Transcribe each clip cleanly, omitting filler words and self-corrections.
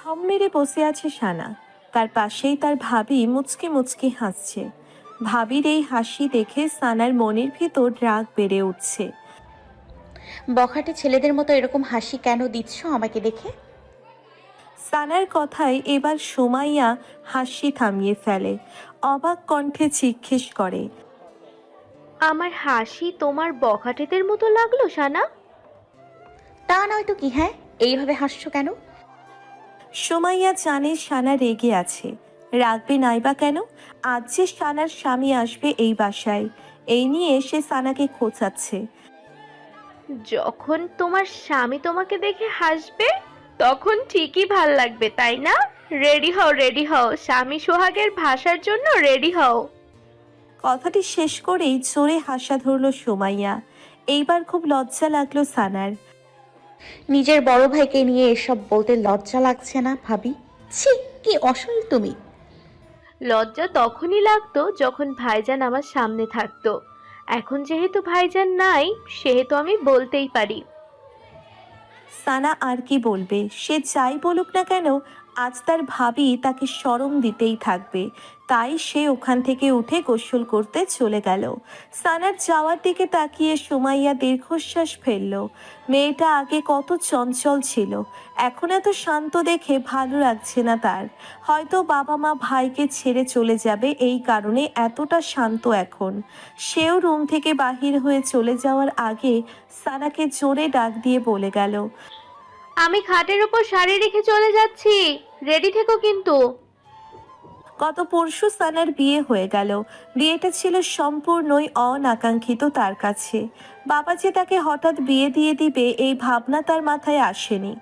থম মেরে বসে আছে সানা। তার পাশেই তার ভাবি মুচকি মুচকি হাসছে। ভাবির এই হাসি দেখে সানার মনের ভিতর রাগ বেড়ে উঠছে। বখাটে ছেলেদের মতো এরকম হাসি কেন দিচ্ছ আমাকে দেখে? সানার কথায় এবার সুমাইয়া হাসি থামিয়ে ফেলে, অবাক কণ্ঠে জিজ্ঞেস করে, আমার হাসি তোমার বখাটেদের মতো লাগলো সানা? তা নয় তো কি, হ্যাঁ এইভাবে হাসছো কেন? সুমাইয়া জানে সানা রেগে আছে। রাগবে নাইবা কেন? আজ যে সানার স্বামী আসবে এই বাসায়, এই নিয়ে সে সানাকে খোঁচাচ্ছে। যখন তোমার স্বামী তোমাকে দেখে হাসবে তখন ঠিকই ভাল লাগবে, তাই না? রেডি হও, রেডি হও, স্বামী সোহাগের ভাষার জন্য রেডি হও। কথাটি শেষ করেই জোরে হাসা ধরল সুমাইয়া। এইবার খুব লজ্জা লাগলো সানার। নিজের বড় ভাইকে নিয়ে এসব বলতে লজ্জা লাগছে না ভাবি? ছি, কি অসল তুমি। লজ্জা তখনই লাগতো যখন ভাইজান আমার সামনে থাকতো। এখন যেহেতু ভাইজান নাই, সেহেতু আমি বলতেই পারি। সানা আর কি বলবে? সে যাই বলুক না কেন, আজ তার ভাবি তাকে শরম দিতেই থাকবে। তাই সে ওখান থেকে উঠে গোসল করতে চলে গেল। সানার যাওয়ার দিকে তাকিয়ে সুমাইয়া দীর্ঘশ্বাস ফেলল। মেয়েটা আগে কত চঞ্চল ছিল, এখন এত শান্ত দেখে ভালো লাগছে না তার। হয়তো বাবা মা ভাইকে ছেড়ে চলে যাবে, এই কারণে এতটা শান্ত এখন। সেও রুম থেকে বাহির হয়ে চলে যাওয়ার আগে সানাকে জোরে ডাক দিয়ে বলে গেল, আমি খাটের উপর শাড়ি রেখে চলে যাচ্ছি, রেডি থেকো কিন্তু। গত পরশু সানার বিয়ে হয়ে গেল। বিয়েটা ছিল সম্পূর্ণই অনাকাঙ্ক্ষিত তার কাছে। বাবা যে তাকে হঠাৎ বিয়ে দিয়ে দিবে এই ভাবনা তার মাথায় আসেনি।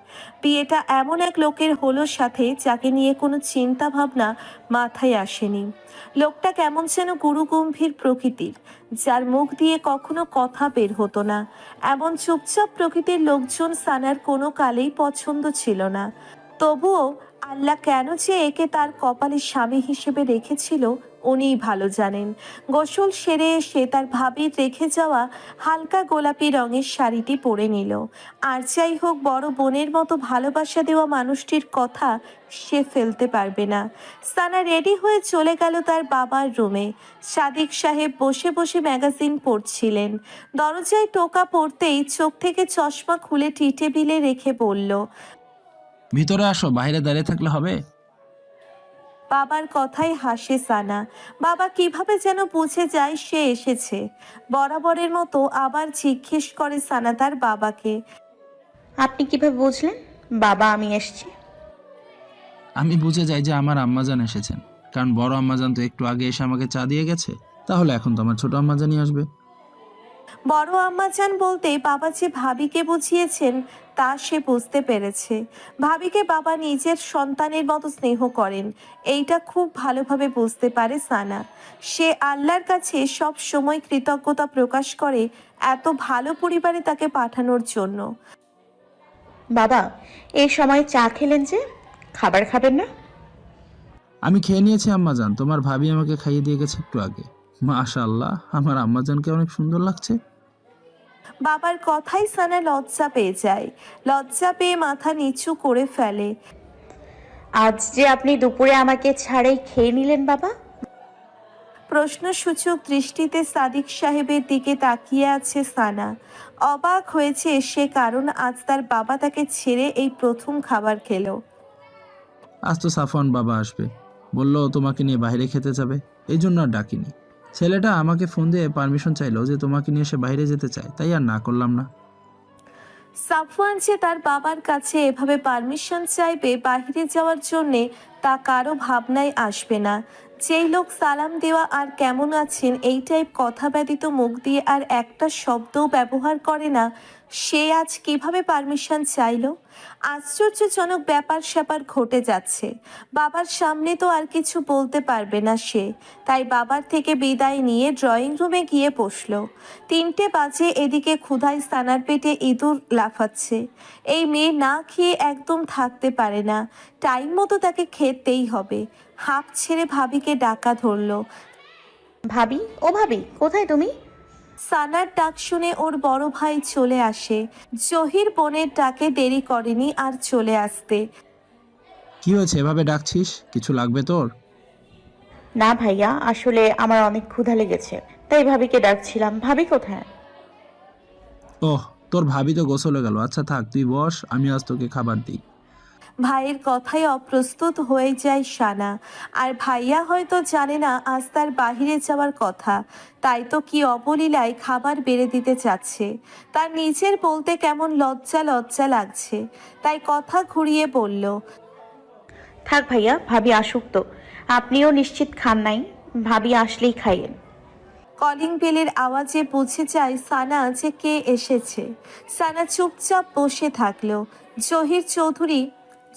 বিয়েটা এমন এক লোকের হলো সাথে যাকে নিয়ে কোনো চিন্তা ভাবনা মাথায় আসেনি। লোকটা কেমন যেন গুরুগম্ভীর প্রকৃতির, যার মুখ দিয়ে কখনো কথা বের হতো না। এমন চুপচাপ প্রকৃতির লোকজন সানার কোনো কালেই পছন্দ ছিল না। তবুও আল্লাহ কেন যে একে তার কপালে স্বামী হিসেবে রেখেছিল উনিই ভালো জানেন। গোসল সেরে এসে তার ভাবির রেখে যাওয়া হালকা গোলাপি রঙের শাড়িটি পরে নিল। আর যাই হোক, বড় বোনের মতো ভালোবাসা দেওয়া মানুষটির কথা সে ফেলতে পারবে না। সানা রেডি হয়ে চলে গেল তার বাবার রুমে। সাদিক সাহেব বসে বসে ম্যাগাজিন পড়ছিলেন। দরজায় টোকা পড়তেই চোখ থেকে চশমা খুলে টি টেবিলে রেখে বলল, ভিতরে আসো, বাইরে দাঁড়িয়ে থাকলে হবে? বাবার কথায় হাসে সানা। বাবা কিভাবে যেন বুঝে যায় সে এসেছে। বরাবরের মতো আবার জিজ্ঞেস করে সানা তার বাবাকে, আপনি কিভাবে বুঝলেন বাবা আমি এসছি? আমি বুঝে যাই যে আমার আম্মাজান এসেছেন, কারণ বড় আম্মাজান তো একটু আগে এসে আমাকে চা দিয়ে গেছে। তাহলে এখন তো আমার ছোট আম্মাজানই আসবে। বড় আম্মাজান বলতে বাবা যে ভাবিকে বুঝিয়েছেন তা সে বুঝতে পেরেছে। ভাবিকে বাবা নিজের সন্তানের মতো স্নেহ করেন, এইটা খুব ভালোভাবে বুঝতে পারে সানা। সে আল্লাহর কাছে সব সময় কৃতজ্ঞতা প্রকাশ করে এত ভালো পরিবারে তাকে পাঠানোর জন্য। বাবা, এই সময় চা খেলেন যে, খাবার খাবেন না? আমি খেয়ে নিয়েছি আম্মাজান, তোমার ভাবি আমাকে খাইয়ে দিয়ে গেছে একটু আগে। মাশাআল্লাহ, আমার আম্মাজানকে অনেক সুন্দর লাগছে। বাবার কথাই সানা লজ্জা পেয়ে যায়। লজ্জা পেয়ে মাথা নিচু করে ফেলে। আজ যে আপনি দুপুরে আমাকে ছাড়াই খেয়ে নিলেন বাবা? প্রশ্নসূচক দৃষ্টিতে সাদিক সাহেবের দিকে তাকিয়ে আছে সানা। অবাক হয়েছে সে, কারণ আজ তার বাবা তাকে ছেড়ে এই প্রথম খাবার খেলো। আজ তো সাফওয়ান বাবা আসবে, বললো তোমাকে নিয়ে বাইরে খেতে যাবে, এই জন্য আর ডাকিনি। ছেলেটা আমাকে ফোন দিয়ে পারমিশন চাইলো যে তোমাকে নিয়ে সে বাইরে যেতে চায়, তাই আর না করলাম না। সাফওয়ান যে তার বাবার কাছে এভাবে পারমিশন চাইবে বাইরে যাওয়ার জন্যে, তা কারো ভাবনায় আসবে না। যেই লোক সালাম দেওয়া আর কেমন আছেন এই টাইপ কথা ব্যতীত মুখ দিয়ে আর একটা শব্দও ব্যবহার করে না, সে আজ কিভাবে পারমিশন চাইলো? আশ্চর্যজনক ব্যাপার স্যাপার ঘটে যাচ্ছে। বাবার সামনে তো আর কিছু বলতে পারবে না সে, তাই বাবার থেকে বিদায় নিয়ে ড্রয়িং রুমে গিয়ে বসলো। 3টে বাজে, এদিকে ক্ষুধায় সানার পেটে ইঁদুর লাফাচ্ছে। এই মেয়ে না খেয়ে একদম থাকতে পারে না, টাইম মতো তাকে খেতেই হবে। হাঁপ ছেড়ে ভাবিকে ডাকা ধরলো। ভাবি, ও ভাবি, কোথায় তুমি? সানার ডাক শুনে ওর বড় ভাই চলে আসে। জহির বোনের ডাকে দেরি করেনি আর চলে আসতে। কি হয়েছে এভাবে ডাকছিস? কিছু লাগবে তোর? না ভাইয়া, আসলে আমার অনেক ক্ষুধা লেগেছে, তাই ভাবিকে ডাকছিলাম। ভাবি কোথায়? ওহ, তোর ভাবি তো গোসলে গেল। আচ্ছা থাক, তুই বস, আমি আজ তোকে খাবার দিই। ভাইয়ের কথায় অপ্রস্তুত হয়ে যায় সানা। আর ভাইয়া হয়তো জানে না আজ তার বাহিরে যাওয়ার কথা, তাই তো কি অবলীলায় খাবার বেড়ে দিতে চাচ্ছে। তার নিজের বলতে কেমন লজ্জা লজ্জা লাগছে, তাই কথা ঘুরিয়ে বলল, থাক ভাইয়া, ভাবি আসুক তো। আপনিও নিশ্চিত খান নাই, ভাবি আসলেই খাইয়েন। কলিং বেলের আওয়াজে বুঝে যায় সানা যে কে এসেছে। সানা চুপচাপ বসে থাকলো।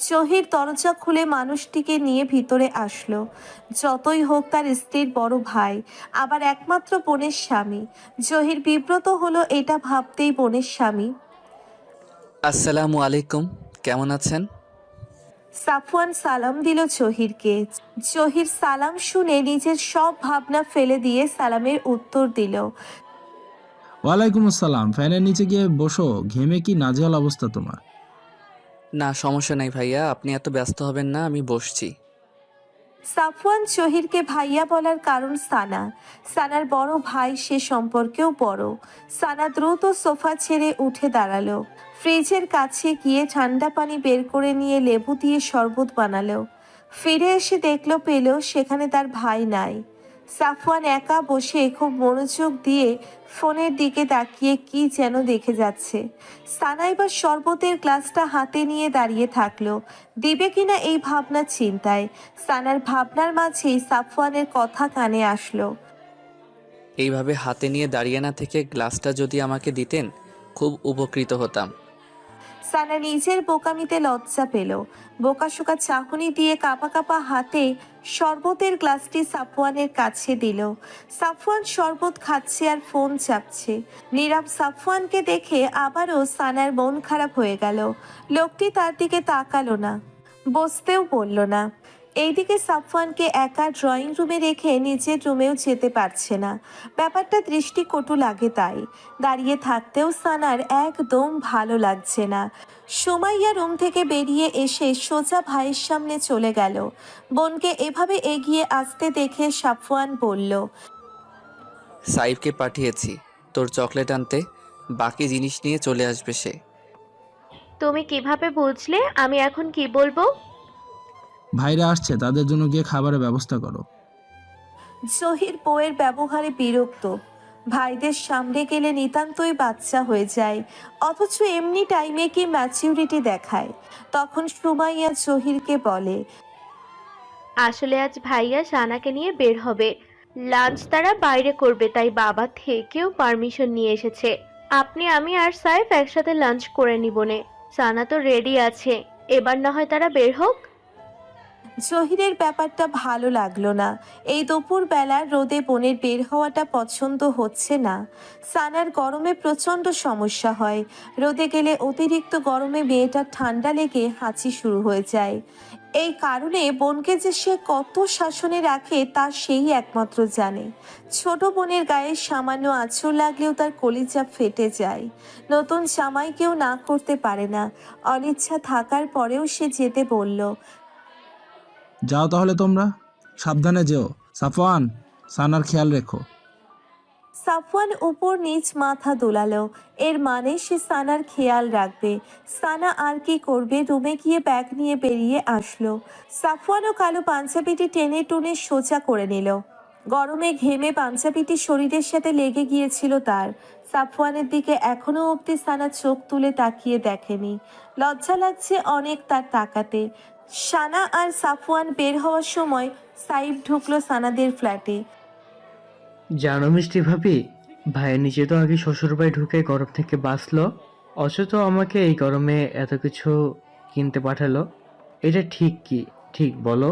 জহির দরজা খুলে মানুষটিকে নিয়ে ভিতরে আসলো। যতই হোক তার স্ত্রীর বড় ভাই, আবার একমাত্র বোনের স্বামী। জহির বিব্রত হলো এটা ভাবতেই বোনের স্বামী। আসসালামু আলাইকুম, কেমন আছেন? সাফওয়ান সালাম দিল জহিরকে। জহির সালাম শুনে নিজের সব ভাবনা ফেলে দিয়ে সালামের উত্তর দিল। ওয়ালাইকুম আসসালাম। ফ্যানের নিচে গিয়ে বসো, ঘেমে কি নাজেহাল অবস্থা তোমার। না সমস্যা নাই ভাইয়া, আপনি এত ব্যস্ত হবেন না, আমি বসছি। সাফওয়ান জহিরকে ভাইয়া বলার কারণ সানার বড় ভাই, সে সম্পর্কেও বড়। সানা দ্রুত সোফা ছেড়ে উঠে দাঁড়ালো। ফ্রিজের কাছে গিয়ে ঠান্ডা পানি বের করে নিয়ে লেবু দিয়ে শরবত বানালো। ফিরে এসে পেল সেখানে তার ভাই নাই। সাফওয়ান একা বসে খুব মনোযোগ দিয়ে ফোনের দিকে তাকিয়ে কি যেন দেখে যাচ্ছে। সানা এবার শরবতের গ্লাসটা হাতে নিয়ে দাঁড়িয়ে থাকলো, দিবে কিনা এই ভাবনা চিন্তায়। সানার ভাবনার মাঝেই সাফওয়ানের কথা কানে আসলো। এইভাবে হাতে নিয়ে দাঁড়িয়ে না থেকে গ্লাসটা যদি আমাকে দিতেন খুব উপকৃত হতাম। সানা নিজের বোকামিতে লজ্জা পেল। বোকাশোকা চাহনি দিয়ে কাঁপা কাঁপা হাতে শরবতের গ্লাসটি সাফওয়ানের কাছে দিল। সাফওয়ান শরবত খাচ্ছে আর ফোন চাপছে। নীরব সাফওয়ানকে দেখে আবারও সানার মন খারাপ হয়ে গেল। লোকটি তার দিকে তাকালো না, বসতেও বলল না। এইদিকে সাফওয়ানকে একা ড্রয়িং রুমে রেখে নিজের রুমেও যেতে পারছে না। ব্যাপারটা দৃষ্টিকটু লাগে তাই। দাঁড়িয়ে থাকতেও সানার একদম ভালো লাগছে না। সুমাইয়া রুম থেকে বেরিয়ে এসে সোজা ভাইয়ের সামনে চলে গেল। বোনকে এভাবে এগিয়ে আসতে দেখে সাফওয়ান বলল, সাইফকে পাঠিয়েছি তোর চকলেট আনতে, বাকি জিনিস নিয়ে চলে আসবে সে। তুমি কিভাবে বুঝলে আমি এখন কি বলবো? ভাইরা আসছে, তাদের জন্য গিয়ে খাবারের ব্যবস্থা করো। জহির বউয়ের ব্যবহারে বিরক্ত। ভাইদের সামনে গেলে নিতান্তই বাচ্চা হয়ে যায়, অথচ এমনি টাইমে কি ম্যাচিউরিটি দেখায়। তখন সুমাইয়া জহিরকে বলে, আসলে আজ ভাইয়া সানাকে নিয়ে বের হবে, লাঞ্চ তারা বাইরে করবে, তাই বাবা থেকেও পারমিশন নিয়ে এসেছে। আপনি, আমি আর সাইফ একসাথে লাঞ্চ করে নিবনে। সানা তো রেডি আছে, এবার না হয় তারা বের হোক। জহিরের ব্যাপারটা ভালো লাগলো না। এই দুপুর বেলার রোদে বোনের বের হওয়াটা পছন্দ হচ্ছে না। সানার গরমে প্রচণ্ড সমস্যা হয়। রোদে গেলে অতিরিক্ত গরমে মেয়েটার ঠান্ডা লেগে হাঁচি শুরু হয়ে যায়। এই কারণে বোনকে যে সে কত শাসনে রাখে তা সেই একমাত্র জানে। ছোট বোনের গায়ে সামান্য আঁচড় লাগলেও তার কলিজা ফেটে যায়। নতুন জামাইকেও না করতে পারে না। অনিচ্ছা থাকার পরেও সে যেতে বলল। যাও তাহলে তোমরা, সাবধানে যেও। সাফওয়ান, সানার খেয়াল রেখো। সাফওয়ান উপর নিচ মাথা দোলালো। এর মানে সে সানার খেয়াল রাখবে। সানা আর কি করবে, রুমে গিয়ে ব্যাগ নিয়ে বেরিয়ে আসলো। সাফওয়ানও কালো পাঞ্জাবিটি টেনে টুনে সোজা করে নিল। গরমে ঘেমে পাঞ্জাবিটি শরীরের সাথে লেগে গিয়েছিল তার। সাফওয়ানের দিকে এখনো অবধি সানা চোখ তুলে তাকিয়ে দেখেনি। লজ্জা লাগছে অনেক তার তাকাতে। সানা আর সাফওয়ান বের হওয়ার সময় সাইফ ঢুকলো সানাদের ফ্ল্যাটে। জানো মিষ্টি ভাবি, ভাইয়ের নিচে তো আগে শ্বশুরবাড়ি ঢুকে গরম থেকে বাঁচলো, অথচ আমাকে এই গরমে এত কিছু কিনতে পাঠালো। এটা ঠিক কি? ঠিক বলো।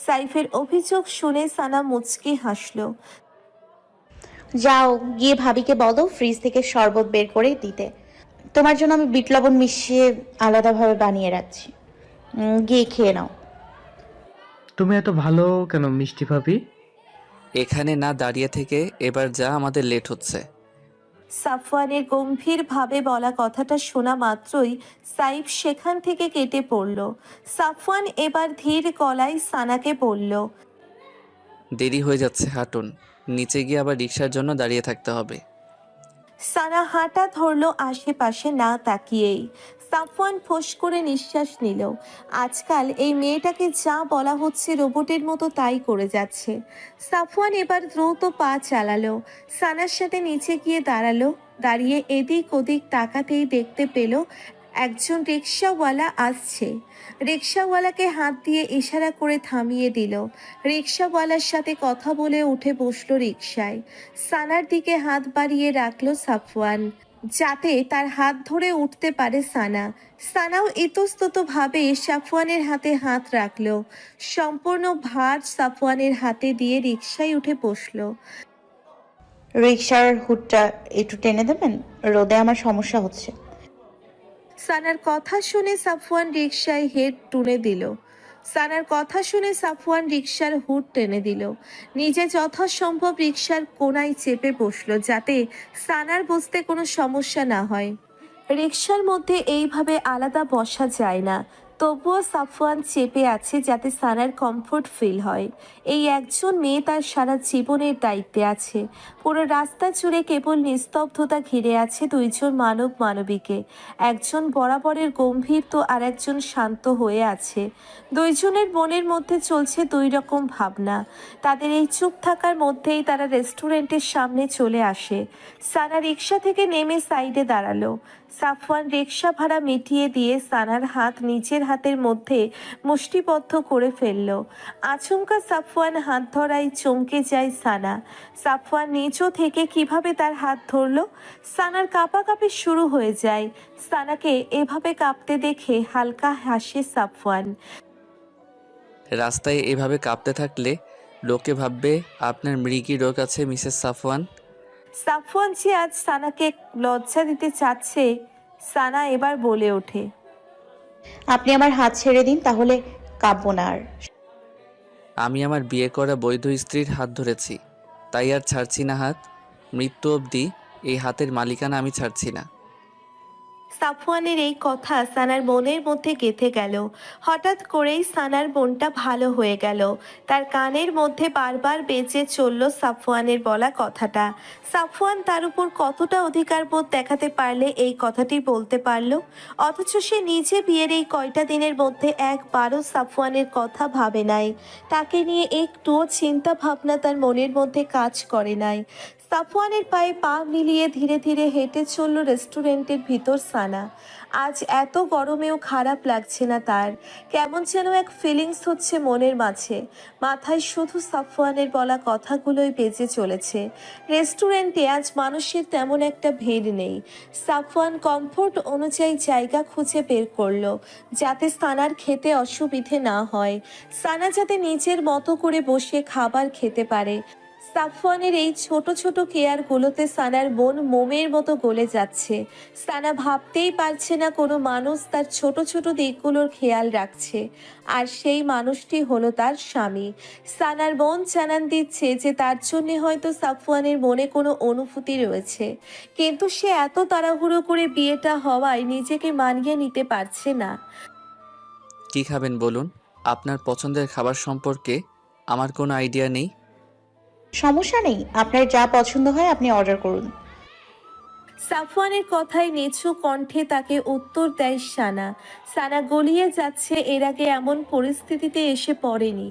সাইফের অভিযোগ শুনে সানা মুচকি হাসলো। যাও গিয়ে ভাবিকে বলো ফ্রিজ থেকে শরবত বের করে দিতে। তোমার জন্য আমি বিট লবণ মিশিয়ে আলাদাভাবে বানিয়ে রাখছি, গিয়ে খেয়ে নাও। তুমি এত ভালো কেন মিষ্টি ভাবি? এখানে না দাঁড়িয়ে থেকে এবার যা, আমাদের লেট হচ্ছে। সাফওয়ানের গম্ভীরভাবে বলা কথাটা শোনা মাত্রই সাইফ সেখান থেকে কেটে পড়ল। সাফওয়ান এবার ধীর গলায় সানাকে বলল, দেরি হয়ে যাচ্ছে, হাঁটুন। নিচে গিয়ে আবার রিক্সার জন্য দাঁড়িয়ে থাকতে হবে। সানা হাঁটা ধরল আশেপাশে না তাকিয়েই। সাফওয়ান ফোঁস করে নিঃশ্বাস নিল। আজকাল এই মেয়েটাকে যা বলা হচ্ছে রোবটের মতো তাই করে যাচ্ছে। সাফওয়ান এবার দ্রুত পা চালালো, সানার সাথে নিচে গিয়ে দাঁড়ালো। দাঁড়িয়ে এদিক ওদিক তাকাতেই দেখতে পেল একজন রিক্সাওয়ালা আসছে। রিক্সাওয়ালাকে হাত দিয়ে ইশারা করে থামিয়ে দিল। রিক্সাওয়ালার সাথে কথা বলে উঠে বসলো রিক্সায়। সানার দিকে হাত বাড়িয়ে রাখলো সাফওয়ান, যাতে তার হাত ধরে উঠতে পারে সানা। সানাও ইতস্তত ভাবে সাফওয়ানের হাতে হাত রাখলো। সম্পূর্ণ ভার সাফওয়ানের হাতে দিয়ে রিক্সায় উঠে বসলো। রিক্সার হুডটা একটু টেনে দেবেন, রোদে আমার সমস্যা হচ্ছে। সানার কথা শুনে সাফওয়ান রিকশায় হেড তুলে দিল। সানার কথা শুনে সাফওয়ান রিকশার হুড টেনে দিল। নিজে যথাসম্ভব রিকশার কোনায় চেপে বসলো, যাতে সানার বসতে কোনো সমস্যা না হয়। রিকশার মধ্যে এইভাবে আলাদা বসা যায় না, তবুও সাফওয়ান চেপে আছে যাতে সানার কমফোর্ট ফিল হয়। এই একজন মেয়ে তার সারা জীবনের দায়িত্বে আছে। পুরো রাস্তা জুড়ে কেবল নিস্তব্ধতা ঘিরে আছে দুইজন মানব মানবীকে। একজন বরাবরের গম্ভীর তো আর একজন শান্ত হয়ে আছে। দুইজনের মনের মধ্যে চলছে দুই রকম ভাবনা। তাদের এই চুপ থাকার মধ্যেই তারা রেস্টুরেন্টের সামনে চলে আসে। সানা রিকশা থেকে নেমে সাইডে দাঁড়ালো। সাফওয়ান রিকশা ভাড়া মিটিয়ে দিয়ে সানার হাত নিজের হাতের মধ্যে মুষ্টিবদ্ধ করে ফেলল। আচমকা সাফওয়ান হাত ধরায় চমকে যায় সানা। সাফওয়ান নিচু থেকে কিভাবে তার হাত ধরলো। সানার কাঁপাকাঁপি শুরু হয়ে যায়। সানাকে এভাবে কাঁপতে দেখে হালকা হাসে সাফওয়ান। রাস্তায় এভাবে কাঁপতে থাকলে লোকে ভাববে আপনার মৃগী রোগ আছে, মিসেস সাফওয়ান। সাফওয়ান যে আজ সানাকে লজ্জা দিতে চাচ্ছে, সানা এবার বলে ওঠে, আপনি আমার হাত ছেড়ে দিন, তাহলে কাঁপবো না আর। আমি আমার বিয়ে করা বৈধ স্ত্রীর হাত ধরেছি, তাই আর ছাড়ছি না হাত। মৃত্যু অবধি এই হাতের মালিকানা আমি ছাড়ছি না। সাফওয়ানের এই কথা সানার মনের মধ্যে গেঁথে গেল। হঠাৎ করেই সানার মনটা ভালো হয়ে গেল। তার কানের মধ্যে বারবার বেজে চলল সাফওয়ানের বলা কথাটা। সাফওয়ান তার উপর কতটা অধিকারবোধ দেখাতে পারলে এই কথাটি বলতে পারল। অথচ সে নিজে বিয়ের এই কয়টা দিনের মধ্যে একবারও সাফওয়ানের কথা ভাবে নাই। তাকে নিয়ে একটুও চিন্তা ভাবনা তার মনের মধ্যে কাজ করে নাই। সাফওয়ানের পায়ে পা মিলিয়ে ধীরে ধীরে হেঁটে চলল রেস্টুরেন্টের ভিতর সানা। আজ এত গরমেও খারাপ লাগছে না তার। কেমন যেন এক ফিলিংস হচ্ছে মনের মাঝে। মাথায় শুধু সাফওয়ানের বলা কথাগুলোই বেজে চলেছে। রেস্টুরেন্টে আজ মানুষের তেমন একটা ভিড় নেই। সাফওয়ান কমফোর্ট অনুযায়ী জায়গা খুঁজে বের করলো, যাতে সানার খেতে অসুবিধে না হয়। সানা যাতে নিজের মতো করে বসে খাবার খেতে পারে। সাফওয়ানের এই ছোট ছোট কেয়ারগুলোতে সানার মন মোমের মতো গলে যাচ্ছে। সানা ভাবতেই পারছে না কোনো মানুষ তার ছোট ছোট দিকগুলোর খেয়াল রাখছে, আর সেই মানুষটি হলো তার স্বামী। সানার মন জানান দিচ্ছে যে তার জন্যে হয়তো সাফওয়ানের মনে কোনো অনুভূতি রয়েছে, কিন্তু সে এত তাড়াহুড়ো করে বিয়েটা হওয়ায় নিজেকে মানিয়ে নিতে পারছে না। কি খাবেন বলুন? আপনার পছন্দের খাবার সম্পর্কে আমার কোনো আইডিয়া নেই। সমস্যা নেই, আপনার যা পছন্দ হয় আপনি অর্ডার করুন। সাফওয়ানের কথায় নিচু কণ্ঠে তাকে উত্তর দেয় সানা। সানা গলিয়ে যাচ্ছে, এর আগে এমন পরিস্থিতিতে এসে পড়েনি।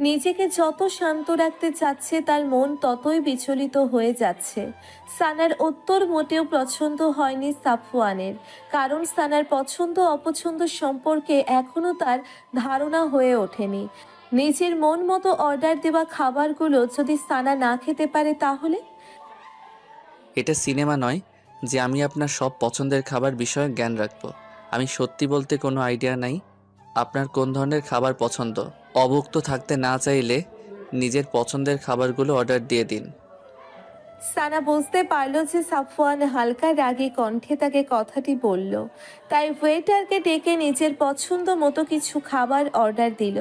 নিজেকে যত শান্ত রাখতে চাচ্ছে তার মন ততই বিচলিত হয়ে যাচ্ছে। সানার উত্তর মোটেও পছন্দ হয়নি সাফওয়ানের, কারণ সানার পছন্দ অপছন্দ সম্পর্কে এখনও তার ধারণা হয়ে ওঠেনি। নিজের মন মতো অর্ডার দেওয়া খাবারগুলো যদি সানা না খেতে পারে তাহলে? এটা সিনেমা নয় যে আমি আপনার সব পছন্দের খাবার বিষয়ে জ্ঞান রাখবো। আমি সত্যি বলতে কোনো আইডিয়া নাই আপনার কোন ধরনের খাবার পছন্দ। অভুক্ত থাকতে না চাইলে নিজের পছন্দের খাবারগুলো অর্ডার দিয়ে দিন। সানা বুঝতে পারলো যে সাফওয়ান হালকা রাগী কণ্ঠে তাকে কথাটি বলল, তাই ওয়েটারকে ডেকে নিজের পছন্দ মতো কিছু খাবার অর্ডার দিল।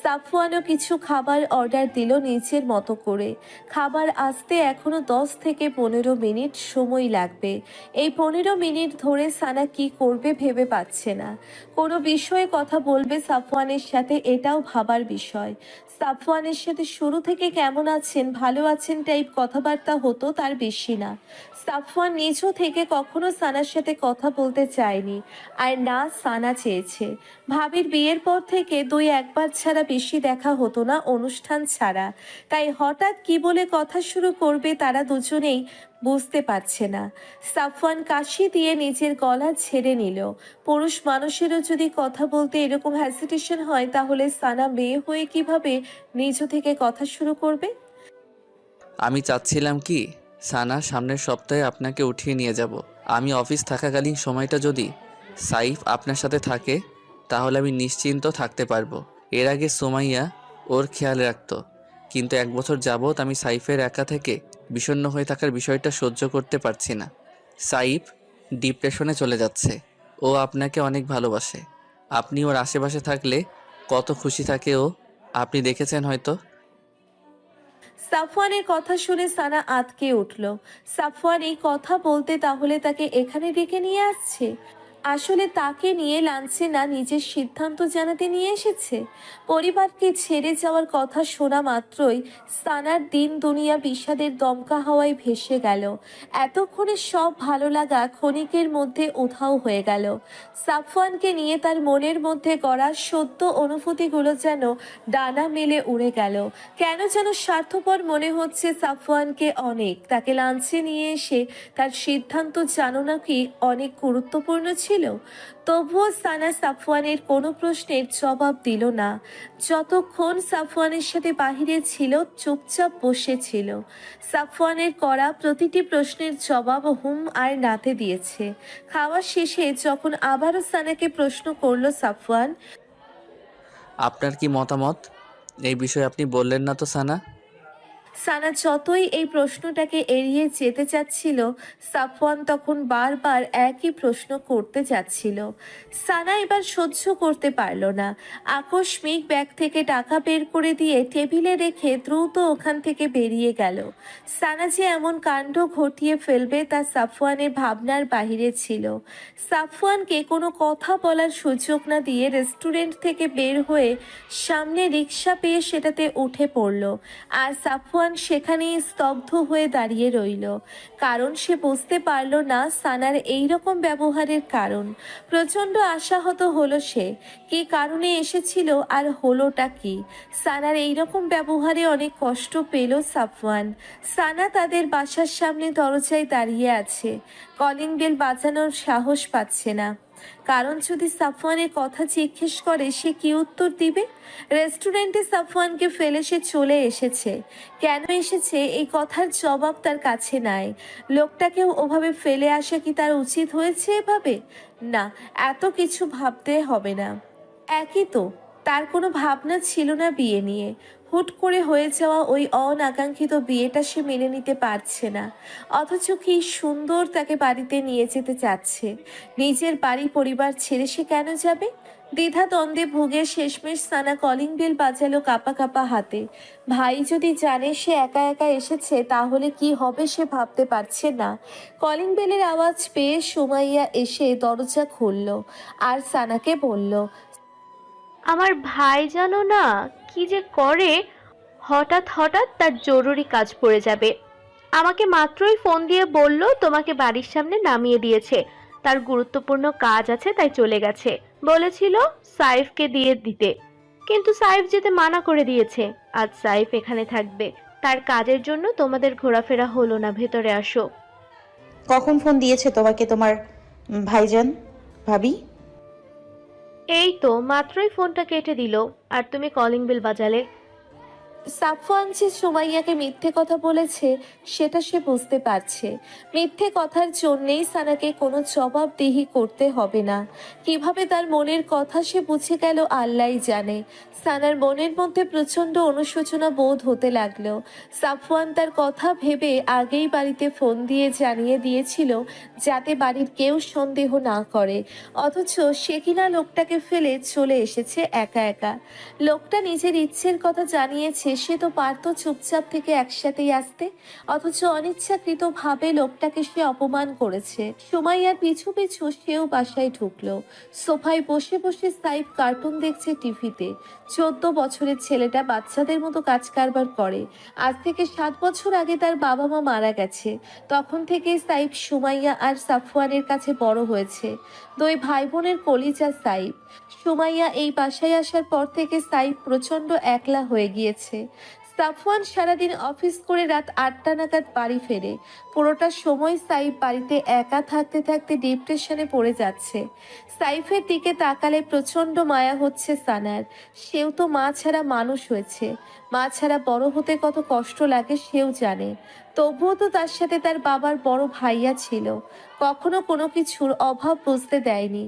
সাফওয়ানও কিছু খাবার অর্ডার দিল নিজের মতো করে। খাবার আসতে এখনো 10 থেকে 15 মিনিট সময় লাগবে। এই 15 মিনিট ধরে সানা কি করবে ভেবে পাচ্ছে না। কোনো বিষয়ে কথা বলবে সাফওয়ানের সাথে, এটাও ভাবার বিষয়। সাফওয়ানের সাথে শুরু থেকে কেমন আছেন, ভালো আছেন টাইপ কথাবার্তা হতো, তার বেশি না। সাফওয়ান নিজও থেকে কখনো সানার সাথে কথা বলতে চায়নি, আর না সানা চেয়েছে। ভাবির বিয়ের পর থেকে 2-1 বার ছাড়া বেশি দেখা হতো না, অনুষ্ঠান ছাড়া। তাই হঠাৎ কি বলে কথা শুরু করবে তারা দুজনেই বুঝতে পারছে না। সাফওয়ান কাশি দিয়ে নিজের গলা ছেড়ে নিল। পুরুষ মানুষেরও যদি কথা বলতে এরকম হ্যাজিটেশন হয়, তাহলে সানা মেয়ে হয়ে কিভাবে নিজ থেকে কথা শুরু করবে? আমি চাচ্ছিলাম কি সানা, সামনের সপ্তাহে আপনাকে উঠিয়ে নিয়ে যাব। আমি অফিস থাকাকালীন সময়টা যদি সাইফ আপনার সাথে থাকে তাহলে আমি নিশ্চিন্ত থাকতে পারবো। এর আগে সুমাইয়া ওর খেয়াল রাখতো, কিন্তু 1 বছর যাবৎ আমি সাইফের একা থেকে বিষণ্ণ হয়ে থাকার বিষয়টা সহ্য করতে পারছি না। সাইফ ডিপ্রেশনে চলে যাচ্ছে। ও আপনাকে অনেক ভালোবাসে। আপনি ওর আশেপাশে থাকলে কত খুশি থাকে ও, আপনি দেখেছেন হয়তো। সাফওয়ানের কথা শুনে সানা আঁতকে উঠল। সাফওয়ান এই কথা বলতে তাহলে তাকে এখানে ডেকে নিয়ে আসছে? আসলে তাকে নিয়ে লাঞ্চে না নিজের সিদ্ধান্ত জানাতে নিয়ে এসেছে? পরিবারকে ছেড়ে যাওয়ার কথা শোনা মাত্রই সানার দিন দুনিয়া বিষাদের দমকা হাওয়ায় ভেসে গেল। এতক্ষণে সব ভালো লাগা ক্ষণিকের মধ্যে উধাও হয়ে গেল। সাফওয়ানকে নিয়ে তার মনের মধ্যে গড়া সদ্য অনুভূতিগুলো যেন ডানা মেলে উড়ে গেল। কেন যেন স্বার্থপর মনে হচ্ছে সাফওয়ানকে অনেক। তাকে লাঞ্চে নিয়ে এসে তার সিদ্ধান্ত জানো নাকি অনেক গুরুত্বপূর্ণ ছিল। তবুও সানা সাফওয়ানের কোনো প্রশ্নের জবাব দিল না। যতক্ষণ সাফওয়ানের সাথে বাহিরে ছিল চুপচাপ বসেছিল। সাফওয়ানের করা প্রতিটি প্রশ্নের জবাব হুম আর নাতে দিয়েছে। খাওয়া শেষে যখন আবারও সানাকে প্রশ্ন করলো সাফওয়ান, আপনার কি মতামত এই বিষয়ে? আপনি বললেন না তো সানা। সানা যতই এই প্রশ্নটাকে এড়িয়ে যেতে চাচ্ছিল, সাফওয়ান তখন বারবার একই প্রশ্ন করতে যাচ্ছিল। সানা এবার সহ্য করতে পারল না। আকস্মিক ব্যাগ থেকে টাকা বের করে দিয়ে টেবিলে রেখে দ্রুত ওখান থেকে বেরিয়ে গেল। সানা যে এমন কাণ্ড ঘটিয়ে ফেলবে তা সাফওয়ানের ভাবনার বাহিরে ছিল। সাফওয়ানকে কোনো কথা বলার সুযোগ না দিয়ে রেস্টুরেন্ট থেকে বের হয়ে সামনে রিক্সা পেয়ে সেটাতে উঠে পড়ল। আর সাফওয়ান সেখানেই স্তব্ধ হয়ে দাঁড়িয়ে রইল, কারণ সে বুঝতে পারল না সানার এই রকম ব্যবহারের কারণ। প্রচণ্ড আশাহত হলো সে। কী কারণে এসেছিল আর হলোটা কি? সানার এই রকম ব্যবহারে অনেক কষ্ট পেল সাফওয়ান। সানা তাদের বাসার সামনে দরজায় দাঁড়িয়ে আছে। কলিং বেল বাজানোর সাহস পাচ্ছে না, কারণ যদি সাফওয়ানের কথা জিজ্ঞেস করে সে কি উত্তর দিবে? রেস্টুরেন্টে সাফওয়ানকে ফেলে সে চলে এসেছে। কেন এসেছে এই কথার জবাব তার কাছে নাই। লোকটাকেও ওভাবে ফেলে আসা কি তার উচিত হয়েছে এভাবে? না, এত কিছু ভাবতে হবে না। একই তো, তার কোনো ভাবনা ছিল না বিয়ে নিয়ে। হুট করে হয়ে যাওয়া ওই অনাকাঙ্ক্ষিত বিয়েটা সে মেনে নিতে পারছে না। অথচ কি সুন্দর তাকে বাড়িতে নিয়ে যেতে চাচ্ছে। নিজের বাড়ি পরিবার ছেড়ে সে কেন যাবে? দ্বিধা দ্বন্দ্বে ভুগে শেষমেশ সানা কলিং বেল বাজালো কাঁপা কাঁপা হাতে। ভাই যদি জানে সে একা একা এসেছে তাহলে কি হবে সে ভাবতে পারছে না। কলিং বেলের আওয়াজ পেয়ে সুমাইয়া এসে দরজা খুলল আর সানাকে বলল, আমার ভাই জানো না কি যে করে, হঠাৎ হঠাৎ তার জরুরি কাজ পড়ে যাবে। আমাকে মাত্রই ফোন দিয়ে বলল তোমাকে বাড়ির সামনে নামিয়ে দিয়েছে, তার গুরুত্বপূর্ণ কাজ আছে তাই চলে গেছে। বলেছিল সাইফকে দিয়ে দিতে, কিন্তু সাইফ যেতে মানা করে দিয়েছে। আজ সাইফ এখানে থাকবে, তার কাজের জন্য তোমাদের ঘোরাফেরা হলো না। ভেতরে আসো। কখন ফোন দিয়েছে তোমাকে তোমার ভাইজান, ভাবি? এই তো মাত্রই ফোনটা কেটে দিল আর তুমি কলিং বেল বাজালে। সাফওয়ান যে সুমাইয়াকে মিথ্যে কথা বলেছে সেটা সে বুঝতে পারছে। মিথ্যে কথার জন্যেই সানাকে কোনো জবাবদিহি করতে হবে না। কিভাবে তার মনের কথা সে বুঝে গেল আল্লাহই জানে। সানার মনের মধ্যে প্রচণ্ড অনুশোচনা বোধ হতে লাগলো। সাফওয়ান তার কথা ভেবে আগেই বাড়িতে ফোন দিয়ে জানিয়ে দিয়েছিল যাতে বাড়ির কেউ সন্দেহ না করে, অথচ সে কিনা লোকটাকে ফেলে চলে এসেছে একা একা। লোকটা নিজের ইচ্ছের কথা জানিয়েছে, সে তো পারত চুপচাপ থেকে একসাথেই আসতে, অথচ অনিচ্ছাকৃতভাবে লোকটাকে সে অপমান করেছে। সুমাইয়ার পিছু পিছু সেও বাসায় ঢুকলো। সোফায় বসে বসে সাইফ কার্টুন দেখছে টিভিতে। 14 বছরের ছেলেটা বাচ্চাদের মতো কাজ কারবার করে। আজ থেকে 7 বছর আগে তার বাবা মা মারা গেছে। তখন থেকেই সাইফ সুমাইয়া আর সাফওয়ানের কাছে বড় হয়েছে। দুই ভাই বোনের কলিজা সাইফ। সুমাইয়া এই বাসায় আসার পর থেকে সাইফ প্রচণ্ড একলা হয়ে গিয়েছে। সাফওয়ান সারাদিন অফিস করে রাত 8টা নাগাদ বাড়ি ফেরে। পুরোটা সময় সাইফ বাড়িতে একা থাকতে থাকতে ডিপ্রেশনে পড়ে যাচ্ছে। সাইফের দিকে তাকালে প্রচণ্ড মায়া হচ্ছে সানার। সেও তো মা ছাড়া মানুষ হয়েছে। মা ছাড়া বড় হতে কত কষ্ট লাগে সেও জানে। তবুও তো তার সাথে তার বাবার বড় ভাইয়া ছিল, কখনো কোনো কিছুর অভাব বুঝতে দেয়নি।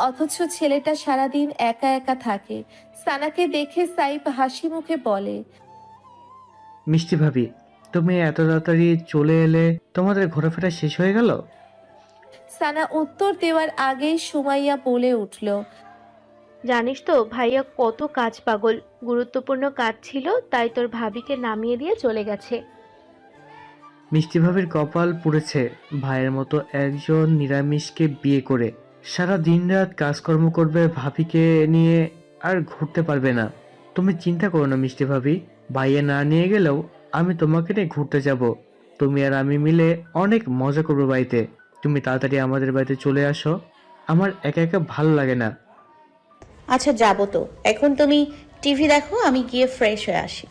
অথচ ছেলেটা সারাদিন একা একা থাকে। সানাকে দেখে সাইফ হাসি মুখে বলে, মিষ্টি ভাবি, তুমি এত তাড়াতাড়ি চলে এলে, তোমাদের ঘোরাফেরা শেষ হয়ে গেল? সানা উত্তর দেওয়ার আগেই সুমাইয়া বলে উঠল, জানিস তো ভাইয়া কত কাজ পাগল, গুরুত্বপূর্ণ কাজ ছিল তাই তোর ভাবিকে নামিয়ে দিয়ে চলে গেছে। মিষ্টি ভাবির কপাল পুড়েছে ভাইয়ের মতো একজন নিরামিষকে বিয়ে করে। সারা দিন রাত কাজকর্ম করবে, ভাবিকে নিয়ে আর ঘুরতে পারবে না। তুমি চিন্তা করো না মিষ্টি ভাবি, ভাইয়া না নিয়ে গেলেও আমি তোমাকে নিয়ে ঘুরতে যাব। তুমি আর আমি মিলে অনেক মজা করবো বাড়িতে। তুমি তাড়াতাড়ি আমাদের বাড়িতে চলে আসো, আমার একা একা ভালো লাগে না। আচ্ছা যাবো তো, এখন তুমি টিভি দেখো, আমি গিয়ে ফ্রেশ হয়ে আসি।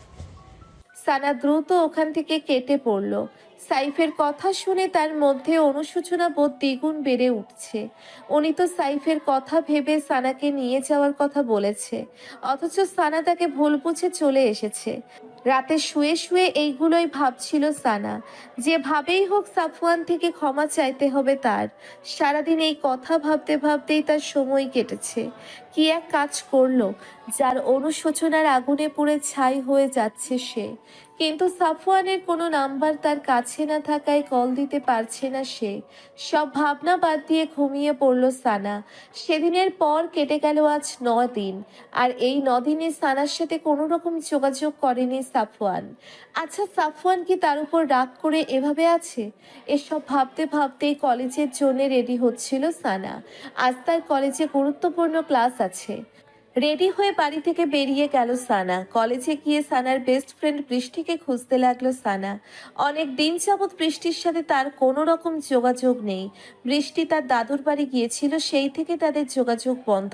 সানা দ্রুত ওখান থেকে কেটে পড়ল। সাইফের কথা শুনে তার মধ্যে অনুশোচনা বোধ দ্বিগুণ বেড়ে উঠছে। উনি তো সাইফের কথা ভেবে সানাকে নিয়ে যাওয়ার কথা বলেছে, অথচ সানা তাকে ভুল বুঝে চলে এসেছে। রাতে শুয়ে শুয়ে এইগুলোই ভাবছিল সানা। যেভাবেই হোক সাফওয়ান থেকে ক্ষমা চাইতে হবে তার। সারাদিন এই কথা ভাবতে ভাবতেই তার সময় কেটেছে। কি এক কাজ করলো যার অনুশোচনার আগুনে পুড়ে ছাই হয়ে যাচ্ছে সে। কিন্তু সাফওয়ানের কোনো নাম্বার তার কাছে না থাকায় কল দিতে পারছে না সে। সব ভাবনা বাদ দিয়ে ঘুমিয়ে পড়ল সানা। সেদিনের পর কেটে গেল আজ 9 দিন। আর এই 9 দিনে সানার সাথে কোনো রকম যোগাযোগ করেনি সাফওয়ান। আচ্ছা, সাফওয়ান কি তার উপর রাগ করে এভাবে আছে? এসব ভাবতে ভাবতেই কলেজের জন্য রেডি হচ্ছিল সানা। আজ তার কলেজে গুরুত্বপূর্ণ ক্লাস আছে। রেডি হয়ে বাড়ি থেকে বেরিয়ে গেল সানা। কলেজে গিয়ে সানার বেস্ট ফ্রেন্ড বৃষ্টিকে খুঁজতে লাগলো সানা। অনেক দিন যাবৎ বৃষ্টির সাথে তার কোনো রকম যোগাযোগ নেই। বৃষ্টি তার দাদুর বাড়ি গিয়েছিল, সেই থেকে তাদের যোগাযোগ বন্ধ।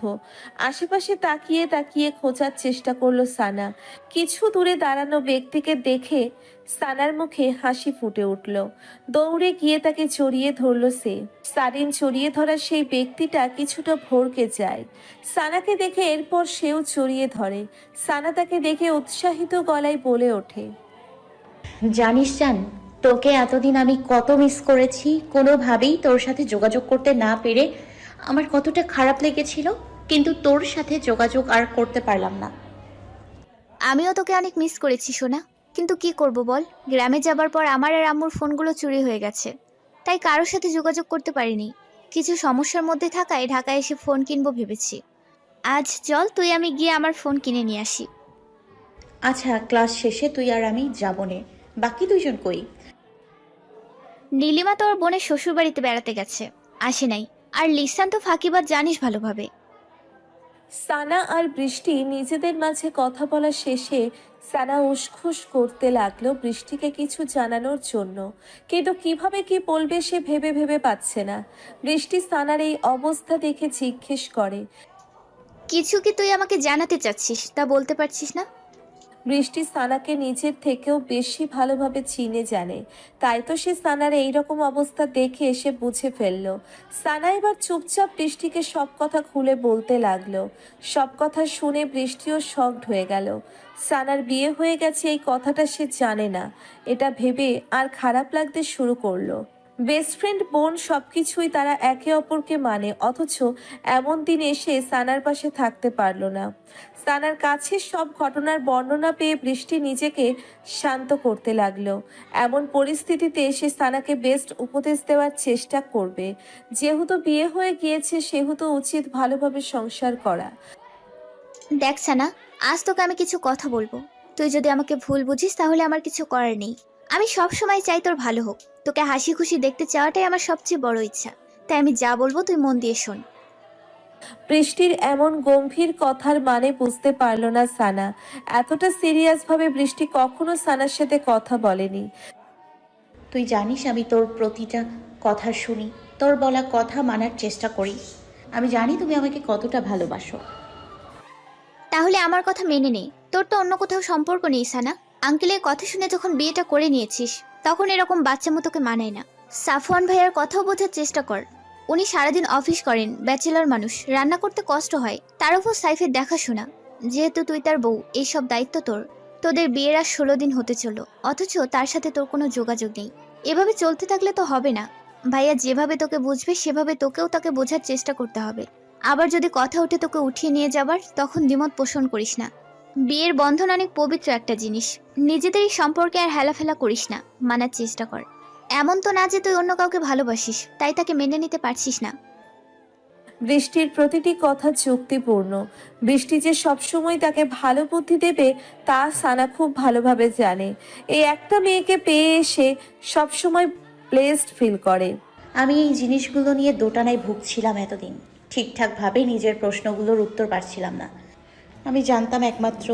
আশেপাশে তাকিয়ে তাকিয়ে খোঁজার চেষ্টা করলো সানা। কিছু দূরে দাঁড়ানো ব্যক্তিকে দেখে সানার মুখে হাসি ফুটে উঠল। দৌড়ে গিয়ে তাকে জড়িয়ে ধরল সে। সারিন জড়িয়ে ধরা সেই ব্যক্তিটা কিছুটা ভড়কে যায়। সানাকে দেখে এরপর সেও জড়িয়ে ধরে। সানা তাকে দেখে উৎসাহিত গলায় বলে ওঠে, জানিস জান, তোকে এতদিন আমি কত মিস করেছি। কোনোভাবেই তোর সাথে যোগাযোগ করতে না পেরে আমার কতটা খারাপ লেগেছিল, কিন্তু তোর সাথে যোগাযোগ আর করতে পারলাম না। আমিও তোকে অনেক মিস করেছি সোনা, কিন্তু কি করব বল, গ্রামে যাবার পর আমার আর আম্মুর ফোনগুলো চুরি হয়ে গেছে, তাই কারোর সাথে যোগাযোগ করতে পারিনি। কিছু সমস্যার মধ্যে থাকায় ঢাকায় এসে ফোন কিনবো ভেবেছি। আজ চল তুই আমি গিয়ে আমার ফোন কিনে নিয়ে আসি। আচ্ছা, ক্লাস শেষে তুই আর আমি যাবো নে। বাকি দুইজন কই? নীলিমা তো ওর বোনের শ্বশুর বাড়িতে বেড়াতে গেছে, আসে নাই। আর লিসান তো ফাঁকিবাজ, জানিস ভালোভাবে। সানা আর বৃষ্টি নিজেদের মাঝে কথা বলা শেষে সানা উসখুস করতে লাগলো বৃষ্টিকে কিছু জানানোর জন্য, কিন্তু কিভাবে কি বলবে সে ভেবে ভেবে পাচ্ছে না। বৃষ্টি সানার এই অবস্থা দেখে জিজ্ঞেস করে, কিছু কি তুই আমাকে জানাতে চাচ্ছিস তা বলতে পারছিস না? বৃষ্টি সানাকে নিজের থেকেও বেশি ভালোভাবে চিনে জানে, তাই তো সে সানার এইরকম অবস্থা দেখে এসে বুঝে ফেলল। সানা এবার চুপচাপ বৃষ্টিকে সব কথা খুলে বলতে লাগলো। সব কথা শুনে বৃষ্টিও শকড হয়ে গেল। সানার বিয়ে হয়ে গেছে এই কথাটা সে জানে না, এটা ভেবে আর খারাপ লাগতে শুরু করলো। বেস্ট ফ্রেন্ড বোন সবকিছুই তারা একে অপরকে মানে, অথচ এমন দিনে সে সানার পাশে থাকতে পারল না। সানার কাছে সব ঘটনার বর্ণনা পেয়ে বৃষ্টি নিজেকে শান্ত করতে লাগলো। এমন পরিস্থিতিতে সে সানাকে বেস্ট উপদেশ দেওয়ার চেষ্টা করবে। যেহেতু বিয়ে হয়ে গিয়েছে সেহেতু উচিত ভালোভাবে সংসার করা। দেখ সানা, আজ তোকে আমি কিছু কথা বলবো। তুই যদি আমাকে ভুল বুঝিস তাহলে আমার কিছু করার নেই। আমি সব সময় চাই তোর ভালো হোক, তোকে হাসি খুশি দেখতে চাওয়াটাই আমার সবচেয়ে বড় ইচ্ছা। তাই আমি যা বলবো তুই মন দিয়ে শোন। বৃষ্টির এমন গম্ভীর কথার মানে বুঝতে পারল না সানা। এতটা সিরিয়াসভাবে বৃষ্টি কখনো সানার সাথে কথা বলেনি। তুই জানিস আমি তোর প্রতিটা কথা শুনি, তোর বলা কথা মানার চেষ্টা করি। আমি জানি তুমি আমাকে কতটা ভালোবাসো। তাহলে আমার কথা মেনে নে। তোর তো অন্য কোথাও সম্পর্ক নেই সানা। আঙ্কেলের কথা শুনে যখন বিয়েটা করে নিয়েছিস তখন এরকম বাচ্চা মতোকে মানায় না। সাফওয়ান ভাইয়ার কথাও বোঝার চেষ্টা কর। উনি সারাদিন অফিস করেন, ব্যাচেলর মানুষ, রান্না করতে কষ্ট হয়, তার উপর সাইফের দেখাশোনা। যেহেতু তুই তার বউ, এইসব দায়িত্ব তোর। তোদের বিয়ের আর 16 দিন হতে চলো, অথচ তার সাথে তোর কোনো যোগাযোগ নেই। এভাবে চলতে থাকলে তো হবে না। ভাইয়া যেভাবে তোকে বুঝবে সেভাবে তোকেও তাকে বোঝার চেষ্টা করতে হবে। আবার যদি কথা ওঠে তোকে উঠিয়ে নিয়ে যাবার, তখন দ্বিমত পোষণ করিস না। বিয়ের বন্ধন অনেক পবিত্র একটা জিনিস। নিজেদের এই সম্পর্কে আর হেলাফেলা করিস না, মানার চেষ্টা কর। এমন তো না যে তুই অন্য কাউকে ভালোবাসিস তাই তাকে মেনে নিতে পারছিস না। বৃষ্টির প্রতিটি কথা যুক্তিপূর্ণ। বৃষ্টি যে সবসময় তাকে ভালো বুদ্ধি দেবে তা সানা খুব ভালোভাবে জানে। এই একটা মেয়েকে পেয়ে এসে সবসময় ব্লেসড ফিল করে। আমি এই জিনিসগুলো নিয়ে দোটানায় ভুগছিলাম এতদিন, ঠিকঠাকভাবে নিজের প্রশ্নগুলোর উত্তর পাচ্ছিলাম না। আমি জানতাম একমাত্র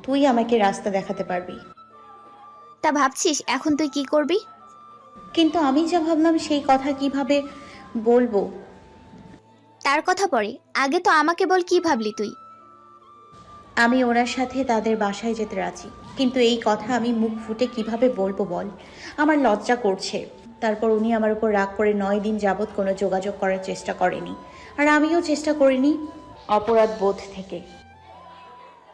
তুই আমাকে রাস্তা দেখাতে পারবি, তা ভাবছিস এখন তুই কি করবি? কিন্তু আমি যা ভাবলাম সেই কথা কিভাবে বলবো। তার কথা পরে, আগে তো আমাকে বল কি ভাবলি তুই? আমি ওনার সাথে তাদের বাসায় যেতে রাজি, কিন্তু এই কথা আমি মুখ ফুটে কিভাবে বলবো বল। আমার লজ্জা করছে। তারপর উনি আমার উপর রাগ করে 9 দিন যাবৎ কোনো যোগাযোগ করার চেষ্টা করেনি, আর আমিও চেষ্টা করিনি অপরাধ বোধ থেকে।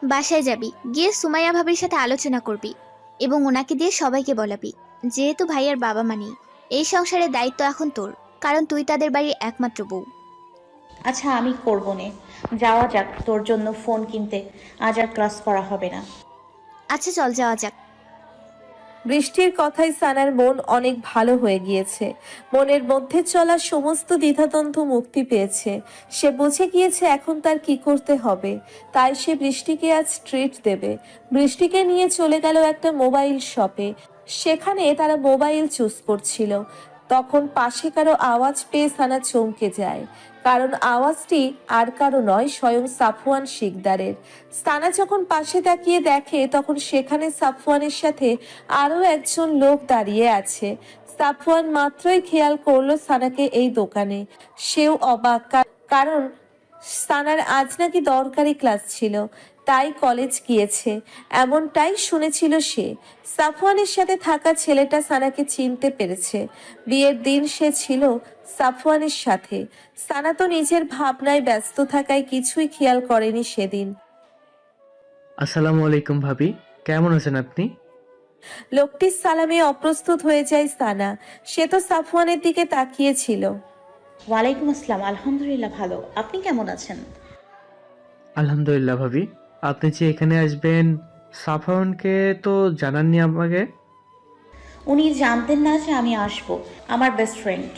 বাসায় যাবি, গিয়ে সুমাইয়া ভাবির সাথে আলোচনা করবি এবং ওনাকে দিয়ে সবাইকে বলাবি যেহেতু ভাইয়ার বাবা মানি এই সংসারের দায়িত্ব এখন তোর, কারণ তুই তাদের বাড়ির একমাত্র বউ। আচ্ছা আমি করবো নে, যাওয়া যাক। তোর জন্য ফোন কিনতে আজ আর ক্লাস করা হবে না। আচ্ছা চল যাওয়া যাক। বৃষ্টির কথায় সানার মন অনেক ভালো হয়ে গিয়েছে। মনের মধ্যে চলা সমস্ত দ্বিধাদ্বন্দ্ব মুক্তি পেয়েছে। সে বুঝে গিয়েছে এখন তার কি করতে হবে। তাই সে বৃষ্টিকে আজ ট্রিট দেবে। বৃষ্টিকে নিয়ে চলে গেল একটা মোবাইল শপে। সেখানে তারা মোবাইল চুজ করছিল, তখন পাশে কারো আওয়াজ পেয়ে সানা চমকে যায়। কারণ আওয়াজটি আর কারো নয়, স্বয়ং সাফওয়ান শিকদারের। সানা যখন পাশে তাকিয়ে দেখে তখন সেখানে সাফওয়ানের সাথে আরো একজন লোক দাঁড়িয়ে আছে। সাফওয়ান মাত্রই খেয়াল করলো সানাকে এই দোকানে। সেও অবাক, কারণ সানার আজ নাকি দরকারি ক্লাস ছিল, তাই কলেজ গিয়েছে এমনটাই শুনেছিল সে। সাফওয়ানের সাথে থাকা ছেলেটা সানাকে চিনতে পেরেছে। বিয়ের দিন সে ছিল সাফওয়ানের সাথে। সানা তো নিজের ভাবনায় ব্যস্ত থাকায় কিছুই খেয়াল করেনি সেদিন। আসসালামু আলাইকুম ভাবি, কেমন আছেন আপনি? লোকটির সালামে অপ্রস্তুত হয়ে যায় সানা। সে তো সাফওয়ানের দিকে তাকিয়েছিল। ওয়ালাইকুম আসসালাম, আলহামদুলিল্লাহ ভালো। আপনি কেমন আছেন? আলহামদুলিল্লাহ ভাবি। আপনি যে এখানে আসবেন সাফাওয়ানকে তো জানাননি আমাকে? উনি জানতেন না যে আমি আসব। আমার বেস্ট ফ্রেন্ড,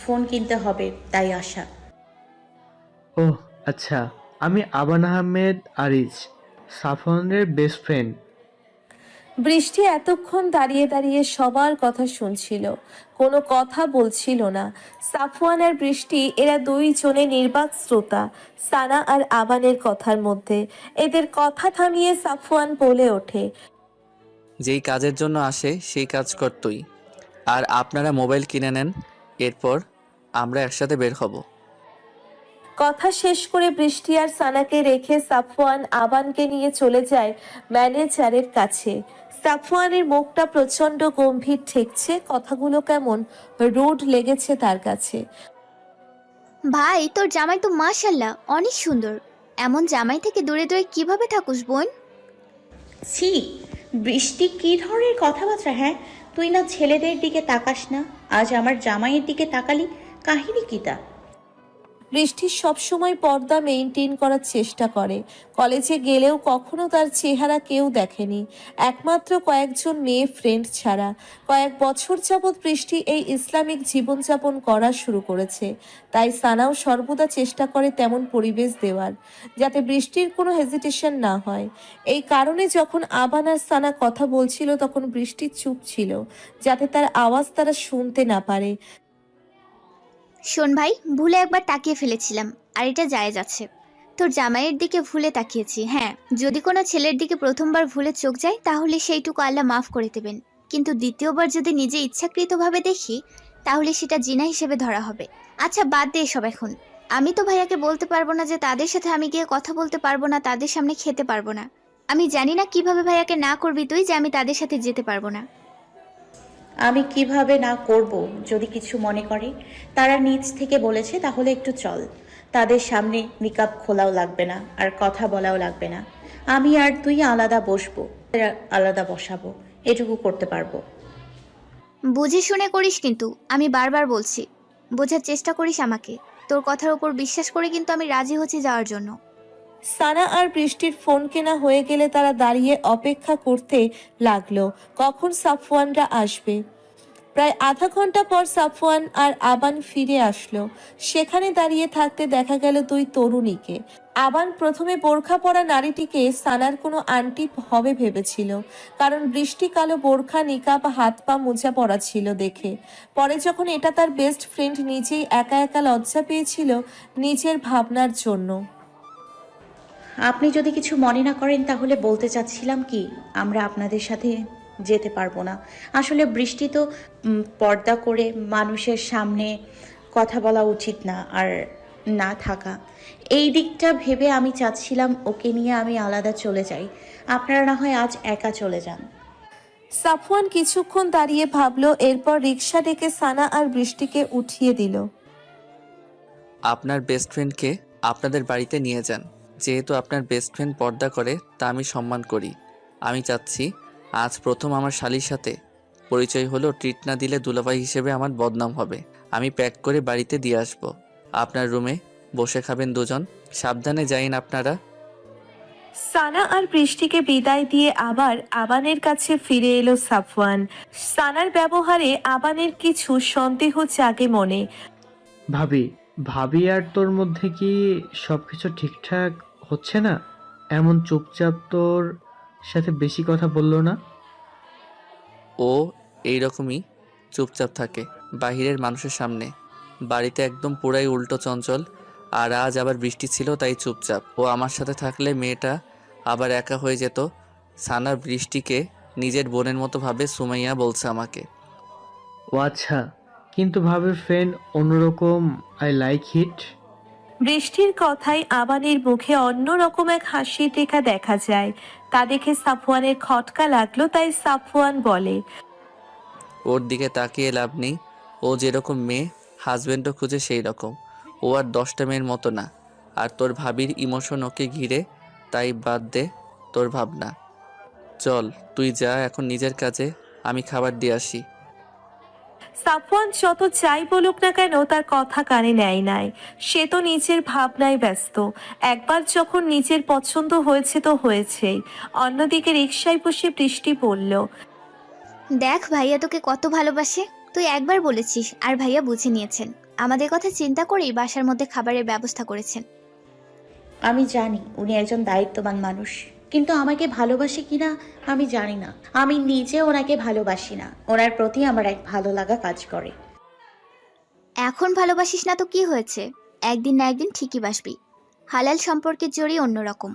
ফোন কিনতে হবে তাই আসা। ওহ আচ্ছা, আমি আবান আহমেদ আরিজ, সাফাওয়ানের বেস্ট ফ্রেন্ড। বৃষ্টি এতক্ষণ দাঁড়িয়ে দাঁড়িয়ে সবার কথা শুনছিল, কোনো কথা বলছিল না। সাফওয়ান আর বৃষ্টি এরা দুইজনে নির্বাক শ্রোতা সানা আর আবানের কথার মধ্যে। এদের কথা থামিয়ে সাফওয়ান বলে ওঠে, যেই কাজের জন্য আসে সেই কাজ কর তুই। আর আপনারা মোবাইল কিনে নেন, এরপর আমরা একসাথে বের হব। কথা শেষ করে বৃষ্টি আর সানাকে রেখে সাফওয়ান আবানকে নিয়ে চলে যায় ম্যানেজারের কাছে। সাফওয়ানের মুখটা প্রচন্ড গম্ভীর ঠেকছে, কথাগুলো কেমন রুড লেগেছে তার কাছে। ভাই তোর জামাই তো মাশাল্লাহ অনেক সুন্দর। এমন জামাই থেকে দূরে দূরে কিভাবে থাকুস বোন? ছি, বৃষ্টি কী ধরনের কথাবার্তা? হ্যাঁ, তুই না ছেলেদের দিকে তাকাস না, আজ আমার জামাইয়ের দিকে তাকালি, কাহিনী কী তা? বৃষ্টি সবসময় পর্দা মেইনটেইন করার চেষ্টা করে। কলেজে গেলেও কখনো তার চেহারা কেউ দেখেনি, একমাত্র কয়েকজন মেয়ে ফ্রেন্ড ছাড়া। কয়েক বছর যাবৎ বৃষ্টি এই ইসলামিক জীবনযাপন করা শুরু করেছে, তাই সানাও সর্বদা চেষ্টা করে তেমন পরিবেশ দেওয়ার, যাতে বৃষ্টির কোনো হেজিটেশন না হয়। এই কারণে যখন আবান আর সানা কথা বলছিল তখন বৃষ্টি চুপ ছিল, যাতে তার আওয়াজ তারা শুনতে না পারে। শোন ভাই, ভুলে একবার তাকিয়ে ফেলেছিলাম, আর এটা জায়েজ আছে। তোর জামাইয়ের দিকে ভুলে তাকিয়েছি। হ্যাঁ, যদি কোনো ছেলের দিকে প্রথমবার ভুলে চোখ যায় তাহলে সেইটুকু আল্লাহ মাফ করে দেবেন, কিন্তু দ্বিতীয়বার যদি নিজে ইচ্ছাকৃতভাবে দেখি তাহলে সেটা জিনা হিসেবে ধরা হবে। আচ্ছা বাদ দে এসব এখন। আমি তো ভাইয়াকে বলতে পারবো না যে তাদের সাথে আমি গিয়ে কথা বলতে পারবো না, তাদের সামনে খেতে পারবো না। আমি জানি না কিভাবে ভাইয়াকে না করবি তুই যে আমি তাদের সাথে যেতে পারবো না। আমি কিভাবে না করব যদি কিছু মনে করে? তারা নিজ থেকে বলেছে, তাহলে একটু চল। তাদের সামনে নিকাব খোলাও লাগবে না, আর কথা বলাও লাগবে না। আমি আর তুই আলাদা বসবো, আলাদা বসাবো, এটুকু করতে পারবো। বুঝে শুনে করিস কিন্তু, আমি বারবার বলছি, বোঝার চেষ্টা করিস আমাকে। তোর কথার উপর বিশ্বাস করে কিন্তু আমি রাজি হচ্ছি যাওয়ার জন্য। সানা আর বৃষ্টির ফোন কেনা হয়ে গেলে তারা দাঁড়িয়ে অপেক্ষা করতে লাগলো কখন সাফওয়ানরা আসবে। প্রায় আধা ঘন্টা পর সাফওয়ান আর আবান ফিরে আসলো। সেখানে দাঁড়িয়ে থাকতে দেখা গেল দুই তরুণীকে। আবান প্রথমে বোরখা পরা নারীটিকে সানার কোনো আন্টি হবে ভেবেছিল, কারণ বৃষ্টি কালো বোরখা, নিকাব, হাত পা মোজা পরা ছিল দেখে। পরে যখন এটা তার বেস্ট ফ্রেন্ড, নিজেই একা একা লজ্জা পেয়েছিল নিজের ভাবনার জন্য। আপনি যদি কিছু মনে না করেন তাহলে বলতে চাচ্ছিলাম কি, আমরা আপনাদের সাথে যেতে পারবো না। আসলে বৃষ্টি তো পর্দা করে মানুষের সামনে কথা বলা উচিত না, আর না থাকা। এই দিকটা ভেবে আমি চাচ্ছিলাম ওকে নিয়ে আমি আলাদা চলে যাই, আপনারা না হয় আজ একা চলে যান। সাফওয়ান কিছুক্ষণ দাঁড়িয়ে ভাবলো, এরপর রিক্সা ডেকে সানা আর বৃষ্টিকে উঠিয়ে দিল। আপনার বেস্ট ফ্রেন্ডকে আপনাদের বাড়িতে নিয়ে যান। যেহেতু আপনার বেস্ট ফ্রেন্ড পর্দা করে তা আমি সম্মান করি। আমি চাচ্ছি আজ প্রথম আমার শালির সাথে পরিচয় হলো, ট্রিট না দিলে দুলাভাই হিসেবে আমার বদনাম হবে। আমি প্যাক করে বাড়িতে দিয়ে আসবো, আপনার রুমে বসে খাবেন দুজন। সাবধানে যাইন আপনারা। সানা আর বৃষ্টিকে বিদায় দিয়ে আবার আবানের কাছে ফিরে এলো সাফওয়ান। সানার ব্যবহারে আবানের কিছু সন্দেহ জাগে মনে। ভাবি ভাবি আর তোর মধ্যে কি সবকিছু ঠিকঠাক হচ্ছে না? এমন চুপচাপ তোর সাথে বেশি কথা বললো না? ও এইরকমই চুপচাপ থাকে বাহিরের মানুষের সামনে, বাড়িতে একদম পুরাই উল্টো চঞ্চল। আর আজ আবার বৃষ্টি ছিল তাই চুপচাপ। ও আমার সাথে থাকলে মেয়েটা আবার একা হয়ে যেত। সানা বৃষ্টিকে নিজের বোনের মতো ভাবে, সুমাইয়া বলছে আমাকে। ও আচ্ছা, কিন্তু ভাবির ফ্রেন্ড অন্যরকম, আই লাইক হিট। বৃষ্টির কথায় আবানের মুখে অন্যরকম এক হাসির রেখা দেখা যায়। তা দেখে সাফওয়ানের খটকা লাগলো, তাই সাফওয়ান বলে, ওর দিকে তাকিয়ে লাভ নেই। ও যেরকম মেয়ে হাজব্যান্ডও খুঁজে সেই রকম। ও আর 10টা মেয়ের মতো না। আর তোর ভাবির ইমোশন ওকে ঘিরে, তাই বাদ দে তোর ভাবনা। চল তুই যা এখন নিজের কাজে, আমি খাবার দিয়ে আসি। সাফওয়ান যত চাই বলুক না কেন তার কথা কানে নেয় নাই। সে তো নিজের ভাবনায় ব্যস্ত। একবার যখন নিজের পছন্দ হয়েছে তো হয়েছেই। অন্যদিকে রিকশায় বসে বৃষ্টি বলল, দেখ ভাইয়া তোকে কত ভালোবাসে। তুই একবার বলেছিস আর ভাইয়া বুঝে নিয়েছেন। আমাদের কথা চিন্তা করেই বাসার মধ্যে খাবারের ব্যবস্থা করেছেন। আমি জানি উনি একজন দায়িত্ববান মানুষ, কিন্তু আমাকে ভালোবাসে কিনা আমি জানি না। আমি নিজে ওনাকে ভালোবাসি না, ওনার প্রতি আমার এক ভালো লাগা কাজ করে। এখন ভালোবাসিস না তো কি হয়েছে, একদিন না একদিন ঠিকই বাসবি। হালাল সম্পর্কের জড়ি অন্যরকম।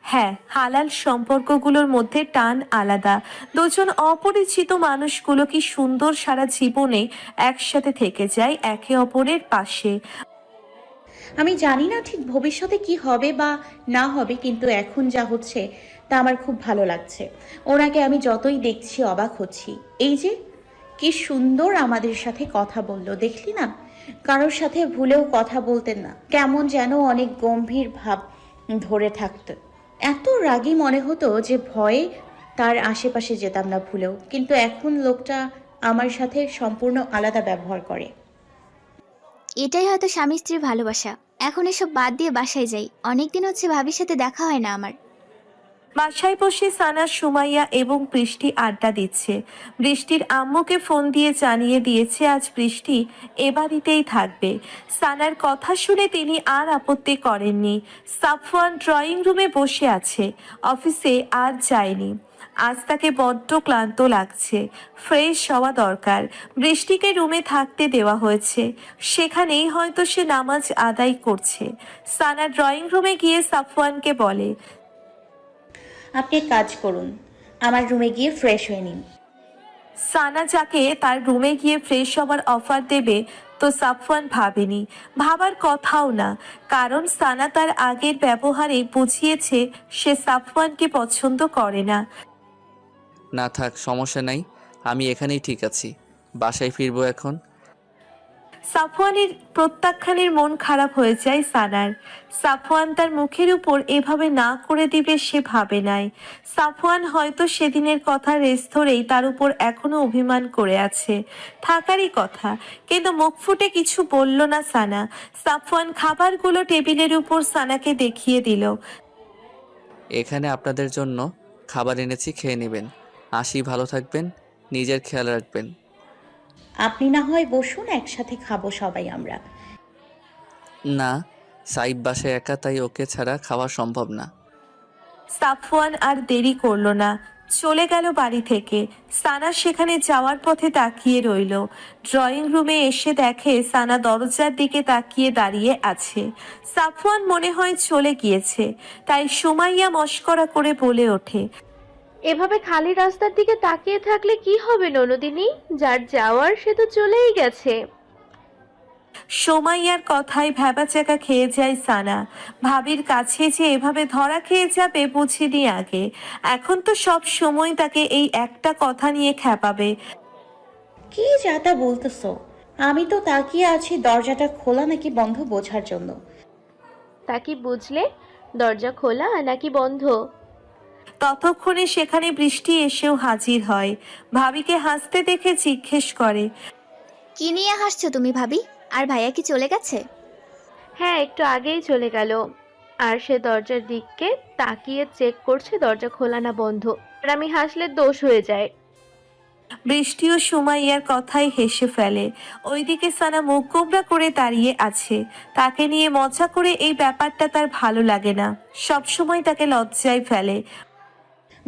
হ্যাঁ, হালাল সম্পর্কগুলোর মধ্যে টান আলাদা। দুজন অপরিচিত মানুষগুলো কি সুন্দর সারা জীবনে একসাথে থেকে যায় একে অপরের পাশে। আমি জানি না ঠিক ভবিষ্যতে কি হবে বা না হবে, কিন্তু এখন যা হচ্ছে তা আমার খুব ভালো লাগছে। ওনাকে আমি যতই দেখছি অবাক হচ্ছি। এই যে কি সুন্দর আমাদের সাথে কথা বললো, দেখলি না? কারোর সাথে ভুলেও কথা বলতেন না, কেমন যেন অনেক গম্ভীর ভাব ধরে থাকতো। এত রাগী মনে হতো যে ভয়ে তার আশেপাশে যেতাম না ভুলেও, কিন্তু এখন লোকটা আমার সাথে সম্পূর্ণ আলাদা ব্যবহার করে। এটাই হয়তো স্বামী স্ত্রীর ভালোবাসা। এখন এসব বাদ দিয়ে বাসায় যাই, অনেকদিন হচ্ছে ভাবির সাথে দেখা হয় না আমার। বাসায় বসে সানা, সুমাইয়া এবং বৃষ্টি আড্ডা দিচ্ছে। বৃষ্টির আম্মুকে ফোন দিয়ে জানিয়ে দিয়েছে আজ বৃষ্টি এ বাড়িতেই থাকবে। সানার কথা শুনে তিনি আর আপত্তি করেননি। সাফওয়ান ড্রয়িং রুমে বসে আছে, অফিসে আর যায়নি। আজ তাকে বড্ড ক্লান্ত লাগছে, ফ্রেশ হওয়া দরকার। বৃষ্টিকে রুমে থাকতে দেওয়া হয়েছে, সেখানেই হয়তো সে নামাজ আদায় করছে। সানা ড্রয়িং রুমে গিয়ে সাফওয়ানকে বলে, আপনি এক কাজ করুন, আমার রুমে গিয়ে ফ্রেশ হয়ে নিন। সানা যাকে তার রুমে গিয়ে ফ্রেশ হওয়ার অফার দেবে তো সাফওয়ান ভাবেনি, ভাবার কথাও না। কারণ সানা তার আগের ব্যবহারে বুঝিয়েছে সে সাফওয়ানকে পছন্দ করে না। না থাক, সমস্যা নাই, আমি এখানেই ঠিক আছি। বাসায় ফিরবো এখন। সাফওয়ানের প্রত্যাখ্যানের মন খারাপ হয়ে যায় সানার। সাফওয়ান তার মুখের উপর এভাবে না করে দিবে সে ভাবে নাই। সাফওয়ান হয়তো সেদিনের কথা রেস ধরেই তার উপর এখনো অভিমান করে আছে, থাকারই কথা, কিন্তু মুখ ফুটে কিছু বলল না সানা। সাফওয়ান খাবারগুলো টেবিলের উপর সানাকে দেখিয়ে দিল। এখানে আপনাদের জন্য খাবার এনেছি, খেয়ে নেবেন। আসি, ভালো থাকবেন, নিজের খেয়াল রাখবেন। আপনি না হয় বসুন, একসাথে খাবো সবাই আমরা। না, সাইব বাসায় একা, তাই ওকে ছাড়া খাওয়া সম্ভব না। সাফওয়ান আর দেরি করলো না, চলে গেল বাড়ি থেকে। সানা সেখানে যাওয়ার পথে তাকিয়ে রইল। ড্রয়িং রুমে এসে দেখে সানা দরজার দিকে তাকিয়ে দাঁড়িয়ে আছে। সাফওয়ান মনে হয় চলে গিয়েছে, তাই সুমাইয়া মশকরা করে বলে ওঠে, এভাবে খালি রাস্তার দিকে তাকিয়ে থাকলে কি হবে ননদিনী? যার যাওয়ার সে তো চলেই গেছে। সুমাইয়ার কথায় ভ্যাবাচ্যাকা খেয়ে যায় সানা। ভাবির কাছে যে এভাবে ধরা খেয়ে যাবে বুঝিনি আগে। এখন তো সব সময় তাকে এই একটা কথা নিয়ে খ্যাপাবে। কি যাতা বলতেছো? আমি তো তাকিয়ে আছি দরজাটা খোলা নাকি বন্ধ বোঝার জন্য। তা কি বুঝলে? দরজা খোলা নাকি বন্ধ? ততক্ষণে সেখানে বৃষ্টি এসেও হাজির হয়। ভাবিকে হাসতে দেখে জিজ্ঞেস করে, কি নিয়ে হাসছো তুমি ভাবি? আর ভাইয়া কি চলে গেছে? হ্যাঁ, একটু আগেই চলে গেল। আর সে দরজার দিকে তাকিয়ে চেক করছে দরজা খোলা না বন্ধ। আর আমি হাসলে দোষ হয়ে যায়। বৃষ্টিও সুমাইয়ার কথাই হেসে ফেলে। ওইদিকে সানা মুখ গোমড়া করে দাঁড়িয়ে আছে। তাকে নিয়ে মজা করে এই ব্যাপারটা তার ভালো লাগে না, সবসময় তাকে লজ্জায় ফেলে।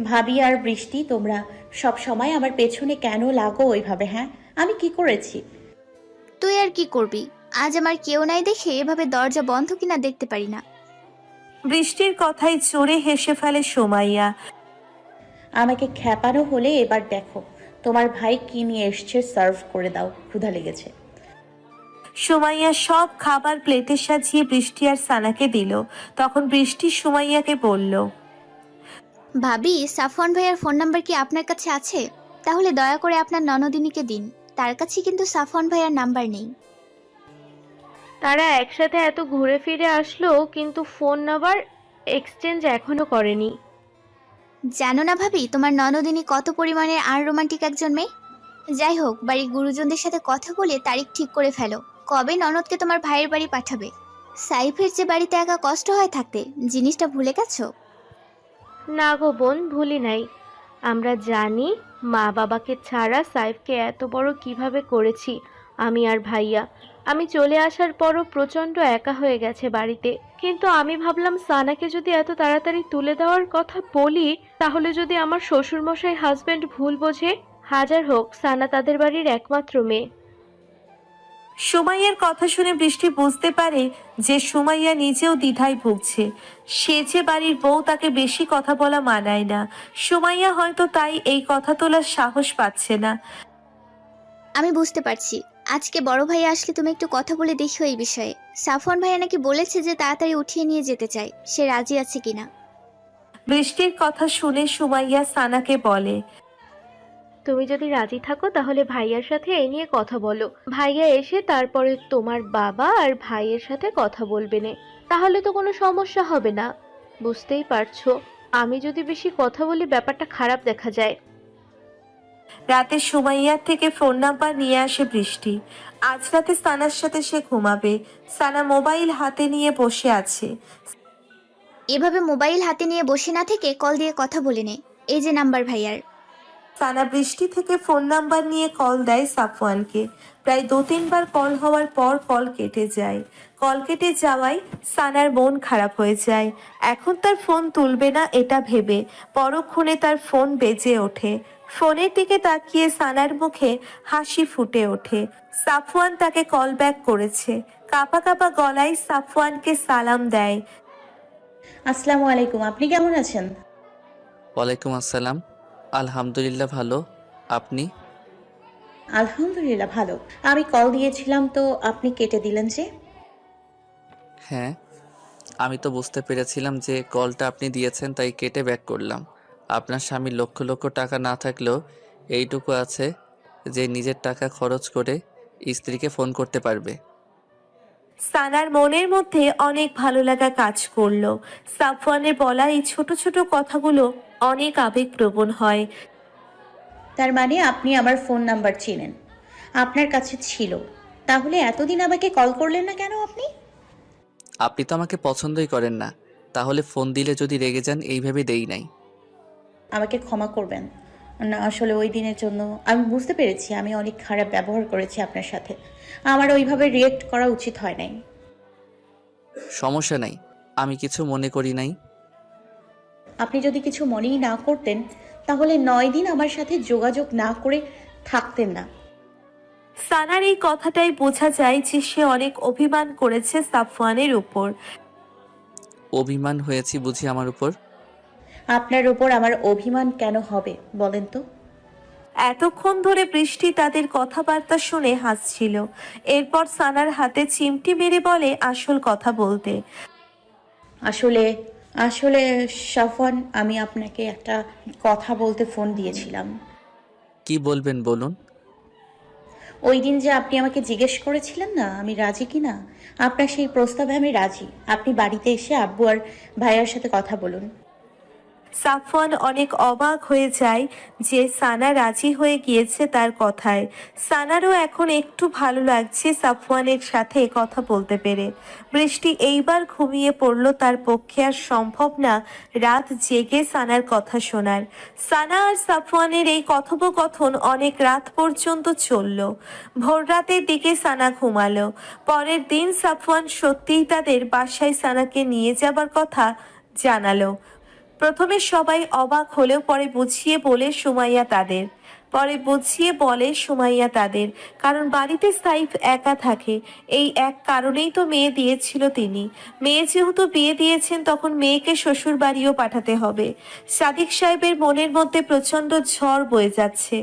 ভাবি আর বৃষ্টি, তোমরা সব সময় আমার পেছনে কেন লাগো ওইভাবে? হ্যাঁ, আমি কি করেছি? তুই আর কি করবি? আজ আমার কেউ নাই দেখে এভাবে দরজা বন্ধ কিনা দেখতে পারি না। বৃষ্টির কথায় জোরে হেসে ফেলে সুমাইয়া। আমাকে খ্যাপানো হলে এবার দেখো তোমার ভাই কি নিয়ে এসছে, সার্ভ করে দাও, ক্ষুধা লেগেছে। সুমাইয়া সব খাবার প্লেটে সাজিয়ে বৃষ্টি আর সানাকে দিল। তখন বৃষ্টি সুমাইয়াকে বলল, ভাবি, সাফওয়ান ভাইয়ার ফোন নাম্বার কি আপনার কাছে আছে? তাহলে দয়া করে আপনার ননদিনীকে দিন, তার কাছে কিন্তু সাফওয়ান ভাইয়ার নাম্বার নেই। তারা একসাথে এত ঘুরে ফিরে আসলো, কিন্তু ফোন নাম্বার এক্সচেঞ্জ এখনো করেনি। জানো না ভাবি, তোমার ননদিনী কত পরিমাণে আর রোমান্টিক একজন মেয়ে। যাই হোক, বাড়ির গুরুজনদের সাথে কথা বলে তারিখ ঠিক করে ফেলো, কবে ননদকে তোমার ভাইয়ের বাড়ি পাঠাবে। সাইফের যে বাড়িতে একা কষ্ট হয় থাকতে, জিনিসটা ভুলে গেছো? না গো বোন, ভুলি নাই। আমরা জানি মা বাবাকে ছাড়া সাইফকে এত বড় কিভাবে করেছি আমি আর ভাইয়া। আমি চলে আসার পরও প্রচণ্ড একা হয়ে গেছে বাড়িতে। কিন্তু আমি ভাবলাম সানাকে যদি এত তাড়াতাড়ি তুলে দেওয়ার কথা বলি, তাহলে যদি আমার শ্বশুরমশাই হাজবেন্ড ভুল বোঝে। হাজার হোক, সানা তাদের বাড়ির একমাত্র মেয়ে। সুমাইয়ার কথা শুনে বৃষ্টি বুঝতে পারে যে সুমাইয়া নিজেও দ্বিধায় ভুগছে। সে যে বাড়ির বউ, তাকে বেশি কথা বলা মানায় না। সুমাইয়া হয়তো তাই এই কথা তোলার সাহস পাচ্ছে না। আমি বুঝতে পারছি, আজকে বড় ভাইয়া আসলে তুমি একটু কথা বলে দেখিও এই বিষয়ে। সাফওয়ান ভাইয়া নাকি বলেছে যে তাড়াতাড়ি উঠিয়ে নিয়ে যেতে চায়, সে রাজি আছে কিনা। বৃষ্টির কথা শুনে সুমাইয়া সানাকে বলে, তুমি যদি রাজি থাকো তাহলে ভাইয়ার সাথে এই নিয়ে কথা বলো। ভাইয়া এসে তারপরে তোমার বাবা আর ভাইয়ের সাথে কথা বলবে নে। তাহলে তো কোনো সমস্যা হবে না। বুঝতেই পারছো, আমি যদি বেশি কথা বলি ব্যাপারটা খারাপ দেখা যায়। রাতে সুমাইয়ার থেকে ফোন নাম্বার নিয়ে আসে বৃষ্টি। আজ রাতে সানার সাথে সে ঘুমাবে। সানা মোবাইল হাতে নিয়ে বসে আছে। এভাবে মোবাইল হাতে নিয়ে বসে না থেকে কল দিয়ে কথা বলে নে। এই যে নাম্বার ভাইয়ার। সানা বৃষ্টি থেকে ফোন নাম্বার নিয়ে কল দেয় সাফওয়ানকে। প্রায় 2-3 বার কল হওয়ার পর কল কেটে যায়। কল কেটে যাওয়ায় সানার মন খারাপ হয়ে যায়। এখন তার ফোন তুলবে না এটা ভেবে পরক্ষণে তার ফোন বেজে ওঠে। ফোনের দিকে তাকিয়ে সানার মুখে হাসি ফুটে ওঠে। সাফওয়ান তাকে কল ব্যাক করেছে। কাঁপা কাঁপা গলায় সাফওয়ানকে সালাম দেয়। আসসালামু আলাইকুম, আপনি কেমন আছেন? ওয়ালাইকুম আসসালাম। আলহামদুলিল্লাহ ভালো। আপনি? আলহামদুলিল্লাহ ভালো। আমি কল দিয়েছিলাম তো আপনি কেটে দিলেন যে? হ্যাঁ, আমি তো বুঝতে পেরেছিলাম যে কলটা আপনি দিয়েছেন, তাই কেটে ব্যাক করলাম। আপনার স্বামীর লক্ষ লক্ষ টাকা না থাকলেও এইটুকু আছে যে নিজের টাকা খরচ করে স্ত্রীকে ফোন করতে পারবে। সানার মনের মধ্যে অনেক ভালো লাগা কাজ করলো। সাফওয়ানের বলা এই ছোট ছোট কথাগুলো অনেক আবেগপ্রবণ হয়। তার মানে আপনি আমার ফোন নাম্বার চেনেন, আপনার কাছে ছিল, তাহলে এতদিন আমাকে কল করলেন না কেন আপনি? আপনি তো আমাকে পছন্দই করেন না, তাহলে ফোন দিলে যদি রেগে যান এই ভেবে দেই নাই। আমাকে ক্ষমা করবেন না, আসলে ওই দিনের জন্য আমি বুঝতে পেরেছি আমি অনেক খারাপ ব্যবহার করেছি আপনার সাথে। আমার ওইভাবে রিয়েক্ট করা উচিত হয় নাই। সমস্যা নাই, আমি কিছু মনে করি নাই। আপনি যদি কিছু মনেই না করতেন তাহলে 9 দিন আমার সাথে যোগাযোগ না করে থাকতেন না। সানার এই কথাটাই বোঝা যায় যে সে অনেক অভিমান করেছে সাফওয়ানের উপর। অভিমান হয়েছি বুঝি আমার উপর? আপনার উপর আমার অভিমান কেন হবে বলেন তো? এতক্ষণ ধরে বৃষ্টি তাদের কথাবার্তা শুনে হাসছিল। এরপর সানার হাতে চিমটি মেরে বলে আসল কথা বলতে। আসলে আসলে সাফওয়ান, আমি আপনাকে একটা কথা বলতে ফোন দিয়েছিলাম। কি বলবেন বলুন। ওই দিন যে আপনি আমাকে জিজ্ঞেস করেছিলেন না আমি রাজি কিনা, আপনার সেই প্রস্তাবে আমি রাজি। আপনি বাড়িতে এসে আব্বু আর ভাইয়ার সাথে কথা বলুন। সাফওয়ান অনেক অবাক হয়ে যায় যে সানা রাজি হয়ে গিয়েছে তার কথায়। সানারও এখন একটু ভালো লাগছে সাফওয়ানের সাথে কথা বলতে পেরে। বৃষ্টি এইবার ঘুমিয়ে পড়ল, তার পক্ষে আর সম্ভব না রাত জেগে সানার কথা শোনার। সানা আর সাফওয়ানের এই কথোপকথন অনেক রাত পর্যন্ত চলল। ভোর রাতের দিকে সানা ঘুমালো। পরের দিন সাফওয়ান সত্যিই তাদের বাসায় সানাকে নিয়ে যাবার কথা জানালো। প্রথমে সবাই অবাক হলেও পরে বুঝিয়ে বলে সুমাইয়া তাদের কারণ বাড়িতে সাইফ একা থাকে। এই এক কারণেই তো মেয়ে দিয়েছিল তিনি। মেয়ে যেহেতু বিয়ে দিয়েছেন তখন মেয়েকে শ্বশুর বাড়িও পাঠাতে হবে। সাদিক সাহেবের মনের মধ্যে প্রচন্ড ঝড় বয়ে যাচ্ছে।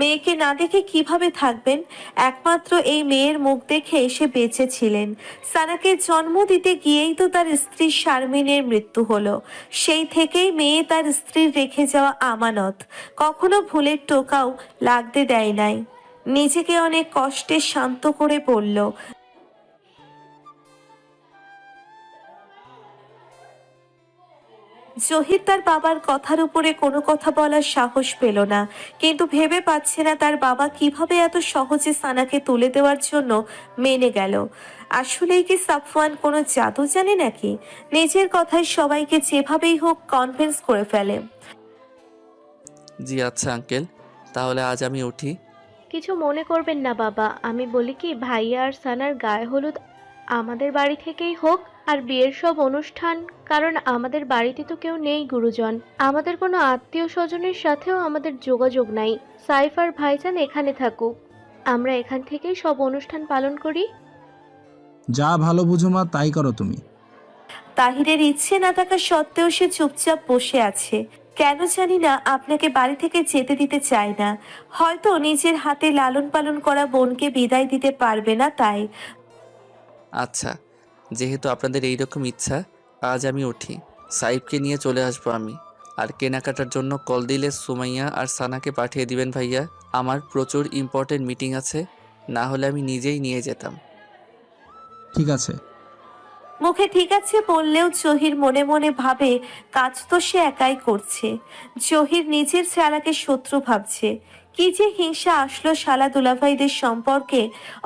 মেয়েকে না দেখে কিভাবে থাকবেন? একমাত্র এই মেয়ের মুখ দেখে এসে বেঁচে ছিলেন। সানাকে জন্ম দিতে গিয়েই তো তার স্ত্রী শারমিনের মৃত্যু হলো। সেই থেকেই মেয়ে তার স্ত্রীর রেখে যাওয়া আমানত কখনো ভুলের টোকাও লাগতে দেয় নাই। নিজেকে অনেক কষ্টে শান্ত করে বলল, জহির তার বাবার কথার উপরে কোনো কথা বলার সাহস পেল না, কিন্তু ভেবে পাচ্ছে না তার বাবা কিভাবে এত সহজে সানাকে তুলে দেওয়ার জন্য মেনে গেল। আসলেই কি সাফওয়ান কোনো জাদু জানে নাকি? নিজের কথায় সবাইকে যেভাবেই হোক কনভিন্স করে ফেলে। জি আচ্ছা আঙ্কেল, তাহলে আজ আমি উঠি। কিছু মনে করবেন না বাবা, আমি বলি কি ভাইয়া আর সানার গায়ে হলুদ আমাদের বাড়ি থেকেই হোক, আর বিয়ের সব অনুষ্ঠান, কারণ আমাদের বাড়িতে তো কেউ নেই গুরুজন, আমাদের কোনো আত্মীয় স্বজনের সাথেও আমাদের যোগাযোগ নাই। সাইফ আর ভাইজান এখানে থাকুক, আমরা এখান থেকেই সব অনুষ্ঠান পালন করি। যা ভালো বুঝো মা তাই করো তুমি। তাহিরের ইচ্ছে না থাকা সত্ত্বেও সে চুপচাপ বসে আছে। কেন জানি না আপনাকে বাড়ি থেকে যেতে দিতে চায় না। হয়তো নিজের হাতে লালন পালন করা বোনকে বিদায় দিতে পারবে না তাই। আচ্ছা, যেহেতু আপনাদের এইরকম ইচ্ছা, আজ আমি উঠি, সাইফকে নিয়ে চলে আসবো আমি। আর কেনাকাটার জন্য কল দিলে সুমাইয়া আর সানাকে পাঠিয়ে দিবেন ভাইয়া। আমার প্রচুর ইম্পর্টেন্ট মিটিং আছে, না হলে আমি নিজেই নিয়ে যেতাম। ঠিক আছে। মুখে ঠিক আছে বললেও জহির মনে মনে ভাবে কাজ তো সে একাই করছে। জহির নিজের শালাকে শত্রু ভাবছে। কি যে হিংসা আসলো শালা দুলাভাইদের সম্পর্কে।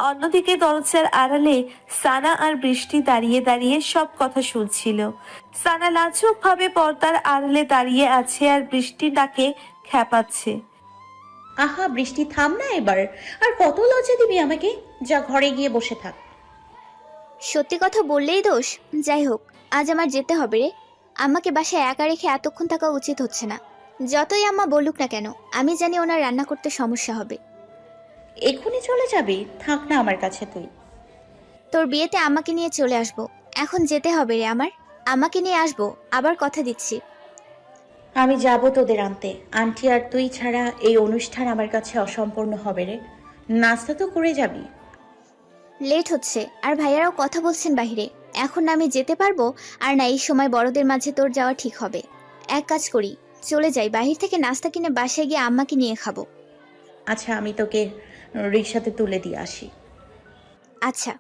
অন্যদিকে দরজার আড়ালে সানা আর বৃষ্টি দাঁড়িয়ে দাঁড়িয়ে সব কথা শুনছিল। সানা লাজুক ভাবে পর্দার আড়ালে দাঁড়িয়ে আছে আর বৃষ্টি তাকে খ্যাপাচ্ছে। আহা বৃষ্টি, থাম না এবার। আর কত লজ্জা দিবি আমাকে? যা ঘরে গিয়ে বসে থাক। সত্যি কথা বললেই দোষ। যাই হোক, আজ আমার যেতে হবে রে। আম্মাকে বাসায় একা রেখে এতক্ষণ থাকা উচিত হচ্ছে না। যতই আম্মা বলুক না কেন, আমি জানি ওনার রান্না করতে সমস্যা হবে। এক্ষুনি চলে যাবি? থাক না আমার কাছে তুই। তোর বিয়েতে আম্মাকে নিয়ে চলে আসবো। এখন যেতে হবে রে আমার। আম্মাকে নিয়ে আসবো, আবার কথা দিচ্ছি। আমি যাব তোদের আনতে। আন্টি আর তুই ছাড়া এই অনুষ্ঠান আমার কাছে অসম্পূর্ণ হবে রে। নাস্তা তো করে যাবি। লেট হচ্ছে, আর ভাইয়ারাও কথা বলছেন বাইরে। এখন না আমি যেতে পারবো, আর না এই সময় বড়দের মাঝে তোর যাওয়া ঠিক হবে। এক কাজ করি, চলে যাই, বাহির থেকে নাস্তা কিনে বাসায় গিয়ে আম্মাকে নিয়ে খাবো। আচ্ছা, আমি তোকে রিক্সাতে তুলে দিয়ে আসি। আচ্ছা।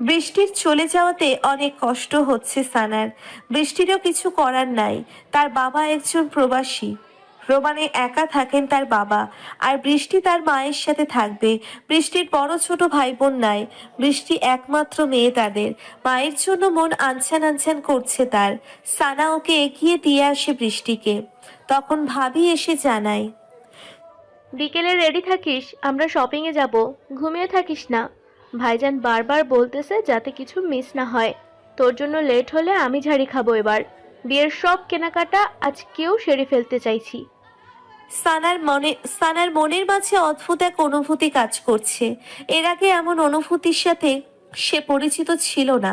বৃষ্টির চলে যাওয়াতে অনেক কষ্ট হচ্ছে সানার। বৃষ্টিরও কিছু করার নাই। তার বাবা একজন প্রবাসী। রোমানে একা থাকেন তার বাবা, আর বৃষ্টি তার মায়ের সাথে থাকবে। বৃষ্টির বড় ছোট ভাই বোন নাই। বৃষ্টি একমাত্র মেয়ে তাদের। মায়ের জন্য মন আনছান আনছান করছে তার। সানা ওকে এগিয়ে দিয়ে আসে বৃষ্টিকে। তখন ভাবি এসে জানায়, বিকেলে রেডি থাকিস, আমরা শপিংয়ে যাব। ঘুমিয়ে থাকিস না। ভাইজান বারবার বলতেছে যাতে কিছু মিস না হয়। তোর জন্য লেট হলে আমি ঝাড়ি খাবো এবার। বিয়ের সব কেনাকাটা আজকেও সেরে ফেলতে চাইছি। সানার মনের মাঝে অদ্ভুত এক অনুভূতি কাজ করছে। এর আগে এমন অনুভূতির সাথে সে পরিচিত ছিল না।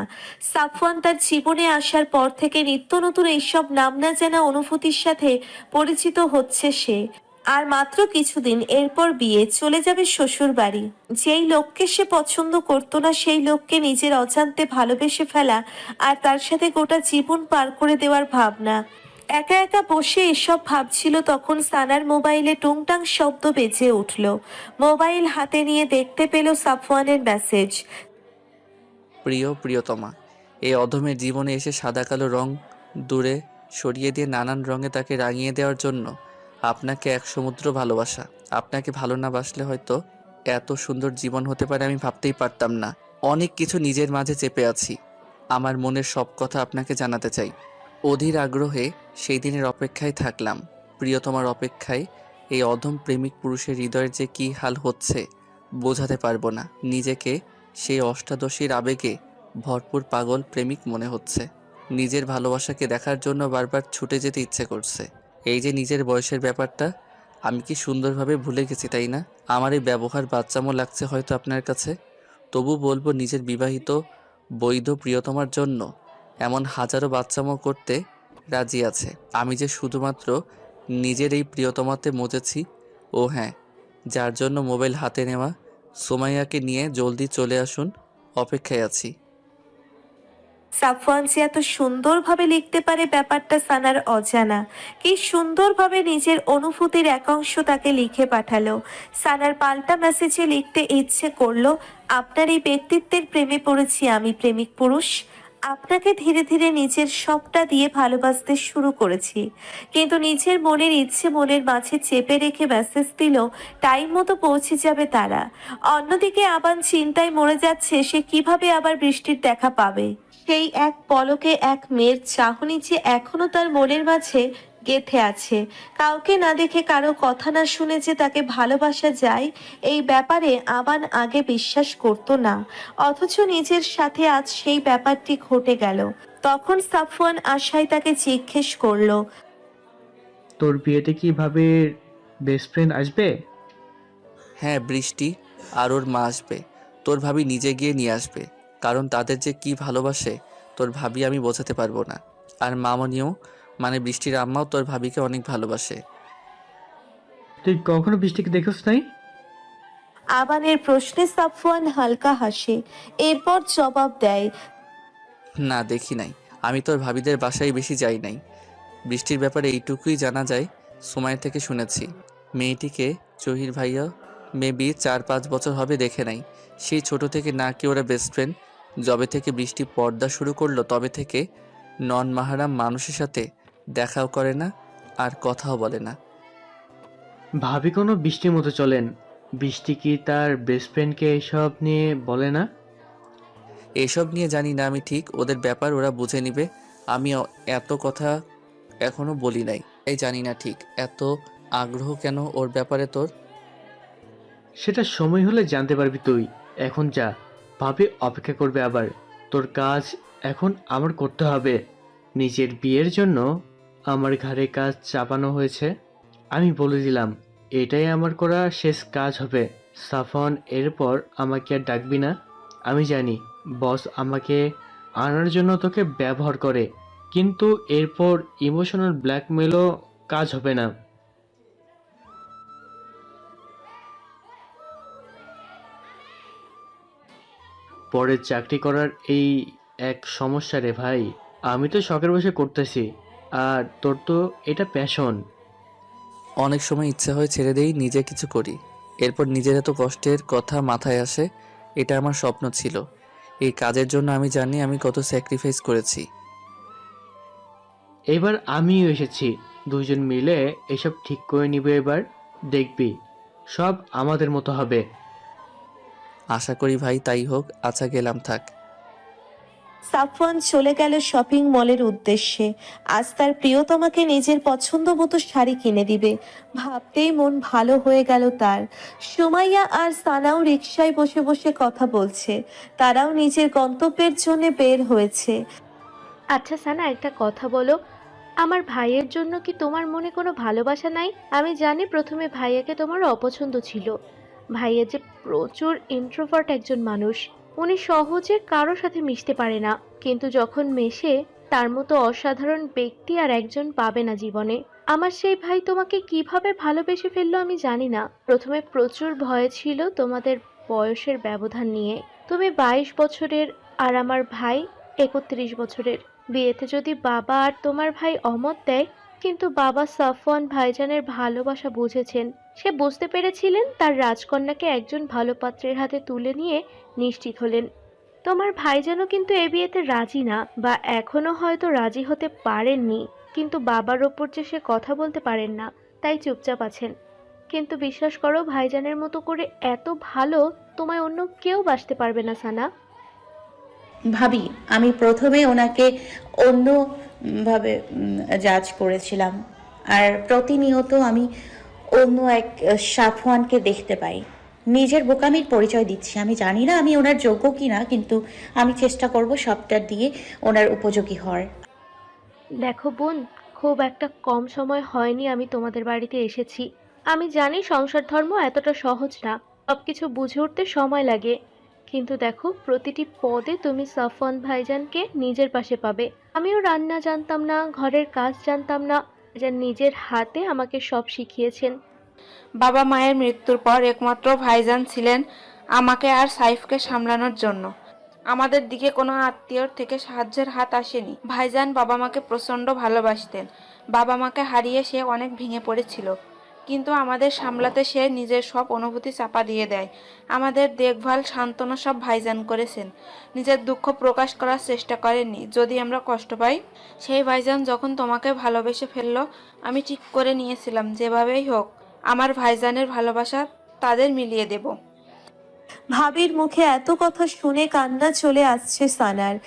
সাফওয়ান তার জীবনে আসার পর থেকে নিত্য নতুন এইসব নাম না জানা অনুভূতির সাথে পরিচিত হচ্ছে সে। আর মাত্র কিছুদিন এরপর বিয়ে, চলে যাবে শ্বশুর বাড়ি। যেই লোককে সে পছন্দ করতো না সেই লোককে নিজের অজান্তে ভালোবেসে ফেলা, আর তার সাথে গোটা জীবন পার করে দেওয়ার ভাবনা। একা একা বসে এসব ভাবছিল তখন সানার মোবাইলে টুংটাং শব্দ বেজে উঠল। মোবাইল হাতে নিয়ে দেখতে পেল সাফওয়ানের মেসেজ। প্রিয় প্রিয়তমা, এই অধমের জীবনে এসে সাদা কালো রং দূরে সরিয়ে দিয়ে নানান রঙে তাকে রাঙিয়ে দেওয়ার জন্য আপনাকে এক সমুদ্র ভালোবাসা। আপনাকে ভালো না বাসলে হয়তো এত সুন্দর জীবন হতে পারে আমি ভাবতেই পারতাম না। অনেক কিছু নিজের মাঝে চেপে আছি। আমার মনের সব কথা আপনাকে জানাতে চাই। অধীর আগ্রহে সেই দিনের অপেক্ষায় থাকলাম। প্রিয়তমার অপেক্ষায় এই অধম প্রেমিক পুরুষের হৃদয়ের যে কী হাল হচ্ছে বোঝাতে পারবো না। নিজেকে সেই অষ্টাদশীর আবেগে ভরপুর পাগল প্রেমিক মনে হচ্ছে। নিজের ভালোবাসাকে দেখার জন্য বারবার ছুটে যেতে ইচ্ছে করছে। এই যে নিজের বয়সের ব্যাপারটা আমি কি সুন্দরভাবে ভুলে গেছি, তাই না? আমার এই ব্যবহার বাচ্চামো লাগছে হয়তো আপনার কাছে, তবু বলবো নিজের বিবাহিত বৈধ প্রিয়তমার জন্য এমন হাজারো বাচ্চামো করতে রাজি আছে। আমি যে শুধুমাত্র নিজের এই প্রিয়তমাতে মজেছি। ও হ্যাঁ, যার জন্য মোবাইল হাতে নেওয়া, সুমাইয়াকে নিয়ে জলদি চলে আসুন, অপেক্ষায় আছি। সাফওয়ান যে এত সুন্দরভাবে লিখতে পারে ব্যাপারটা সানার অজানা। কি সুন্দরভাবে নিজের অনুভূতির এক অংশ তাকে লিখে পাঠালো। সানার পাল্টা মেসেজে লিখতে ইচ্ছে করলো, আপনার এই ব্যক্তিত্বের প্রেমে পড়েছি আমি প্রেমিক পুরুষ। আপনাকে ধীরে ধীরে নিজের সবটা দিয়ে ভালোবাসতে শুরু করেছি, কিন্তু নিজের মনের ইচ্ছে মনের মাঝে চেপে রেখে মেসেজ দিল টাইম মতো পৌঁছে যাবে তারা। অন্যদিকে আবান চিন্তায় মরে যাচ্ছে সে কিভাবে আবার বৃষ্টির দেখা পাবে। সেই এক পলকে এক মেয়ের চাহনি যে এখনো তার মনের মাঝে গেঁথে আছে। কাউকে না দেখে কারো কথা না শুনে যে তাকে ভালোবাসা যায়, এই ব্যাপারে আবান আগে বিশ্বাস করতো না। অথচ নিজের সাথে আজ সেই ব্যাপারটি ঘটে গেল। তখন সাফওয়ান আশায় তাকে জিজ্ঞেস করলো, তোর বিয়েতে কি ভাবে বেস্ট ফ্রেন্ড আসবে? হ্যাঁ, বৃষ্টি আর ওর মা আসবে। তোর ভাবি নিজে গিয়ে নিয়ে আসবে, কারণ তাদের যে কি ভালোবাসে তোর ভাবি আমি বোঝাতে পারবো না। আর মামনিও, মানে বৃষ্টির আম্মাও তোর ভাবিকে অনেক ভালোবাসে। তুই কখনো বৃষ্টিকে দেখোস নাই? আবানের প্রশ্নে সাফওয়ান হালকা হাসে, এরপর জবাব দেয়, না, দেখি নাই। আমি তোর ভাবিদের বাসায় বেশি যাই নাই। বৃষ্টির ব্যাপারে এইটুকুই জানা যায়, সময় থেকে শুনেছি। মেয়েটিকে জহির ভাইয়া মেবি 4-5 বছর হবে দেখে নাই। সেই ছোট থেকে না কি ওরা বেস্ট ফ্রেন্ড। যবে থেকে বৃষ্টি পর্দা শুরু করলো তবে থেকে নন মাহারাম মানুষের সাথে দেখাও করে না আর কথাও বলে না। ভাবি কোনো বৃষ্টির মতো চলেন। বৃষ্টি কি তার বেস্ট ফ্রেন্ডকে এসব নিয়ে বলে না? এসব নিয়ে জানি না আমি, ঠিক ওদের ব্যাপার, ওরা বুঝে নিবে। আমি এত কথা এখনো বলি নাই, তাই জানি না ঠিক এত আগ্রহ কেন ওর ব্যাপারে তোর। সেটা সময় হলে জানতে পারবি তুই। এখন যা, ভাবি অপেক্ষা করবে আবার। তোর কাজ এখন আমার করতে হবে। নিজের বিয়ের জন্য আমার ঘাড়ে কাজ চাপানো হয়েছে। আমি বলে দিলাম এটাই আমার করা শেষ কাজ হবে। সাফন, এরপর আমাকে আর ডাকবি না। আমি জানি বস আমাকে আনার জন্য তোকে ব্যবহার করে, কিন্তু এরপর ইমোশনাল ব্ল্যাকমেলও কাজ হবে না। পরে চাকরি করার এই এক সমস্যা রে ভাই। আমি তো শখের বসে করতেছি, আর তোর তো এটা প্যাশন। অনেক সময় ইচ্ছা হয় ছেড়ে দেই, নিজে কিছু করি। এরপর নিজের এত কষ্টের কথা মাথায় আসে। এটা আমার স্বপ্ন ছিল। এই কাজের জন্য আমি জানি আমি কত স্যাক্রিফাইস করেছি। এবার আমিও এসেছি, দুজন মিলে এসব ঠিক করে নিবে। এবার দেখবি সব আমাদের মতো হবে। আশা করি ভাই তাই হোক। আচ্ছা, গেলাম, থাক। সাফওয়ান চলে গেল শপিং মলের উদ্দেশ্যে। আজ তার প্রিয়তমাকে নিজের পছন্দ মতো শাড়ি কিনে দিবে। ভাবতেই মন ভালো হয়ে গেল তার। সুমাইয়া আর সানাও রিকশায় বসে বসে কথা বলছে। তারাও নিজের গন্তব্যের জন্য বের হয়েছে। আচ্ছা সানা, একটা কথা বলো, আমার ভাইয়ের জন্য কি তোমার মনে কোনো ভালোবাসা নাই? আমি জানি প্রথমে ভাইয়াকে তোমার অপছন্দ ছিল। ভাইয়া যে প্রচুর ইন্ট্রোভার্ট একজন মানুষ। উনি সহজে কারো সাথে মিশতে পারে না, কিন্তু যখন মেশে তার মতো অসাধারণ ব্যক্তি আর একজন পাবে না জীবনে। আমার সেই ভাই তোমাকে কিভাবে ভালোবেসে ফেললো আমি জানি না। প্রথমে প্রচুর ভয় ছিল তোমাদের বয়সের ব্যবধান নিয়ে। তুমি 22 বছরের আর আমার ভাই 31 বছরের। বিয়েতে যদি বাবা আর তোমার ভাই অমত দেয়, কিন্তু বাবা সাফওয়ান ভাইজানের ভালোবাসা বুঝেছেন। সে বুঝতে পেরেছিলেন তার রাজকন্যাকে একজন ভালো পাত্রের হাতে তুলে নিয়ে নিশ্চিত হলেন। তোমার ভাইজানও কিন্তু এ বিয়েতে রাজি না, বা এখনো হয়তো রাজি হতে পারেননি, কিন্তু বাবার ওপর যে সে কথা বলতে পারেন না, তাই চুপচাপ আছেন। কিন্তু বিশ্বাস করো, ভাইজানের মতো করে এত ভালো তোমায় অন্য কেউ বাসতে পারবে না সানা। ভাবি, আমি প্রথমে ওনাকে অন্য ভাবে জাজ করেছিলাম, আর প্রতিনিয়ত আমি অন্য এক সাফওয়ানকে দেখতে পাই। নিজের বোকামির পরিচয় দিচ্ছি। আমি জানি না আমি ওনার যোগ্য কিনা, কিন্তু আমি চেষ্টা করব সবটা দিয়ে ওনার উপযোগী হওয়ার। দেখো বোন, খুব একটা কম সময় হয়নি আমি তোমাদের বাড়িতে এসেছি। আমি জানি সংসার ধর্ম এতটা সহজ না, সবকিছু বুঝে উঠতে সময় লাগে। কিন্তু দেখো, প্রতিটি পদে তুমি সাফওয়ান ভাইজানকে নিজের পাশে পাবে। আমিও রান্না জানতাম না, ঘরের কাজ জানতাম না, যা নিজের হাতে আমাকে সব শিখিয়েছেন। বাবা মায়ের মৃত্যুর পর একমাত্র ভাইজান ছিলেন আমাকে আর সাইফকে সামলানোর জন্য। আমাদের দিকে কোনো আত্মীয়র থেকে সাহায্যের হাত আসেনি। ভাইজান বাবা মাকে প্রচণ্ড ভালোবাসতেন। বাবা মাকে হারিয়ে সে অনেক ভেঙে পড়েছিল, কিন্তু আমাদের সামলাতে সে নিজের সব অনুভূতি চাপা দিয়ে দেয়। আমাদের দেখভাল, সান্ত্বনা সব ভাইজান করেছেন। নিজের দুঃখ প্রকাশ করার চেষ্টা করেননি যদি আমরা কষ্ট পাই। সেই ভাইজান যখন তোমাকে ভালোবেসে ফেললো, আমি ঠিক করে নিয়েছিলাম যেভাবেই হোক আমার ভাইজানের ভালোবাসা তাদের মিলিয়ে দেব। ভাবির মুখে এত কথা শুনে কান্না চলে আসছে সানার।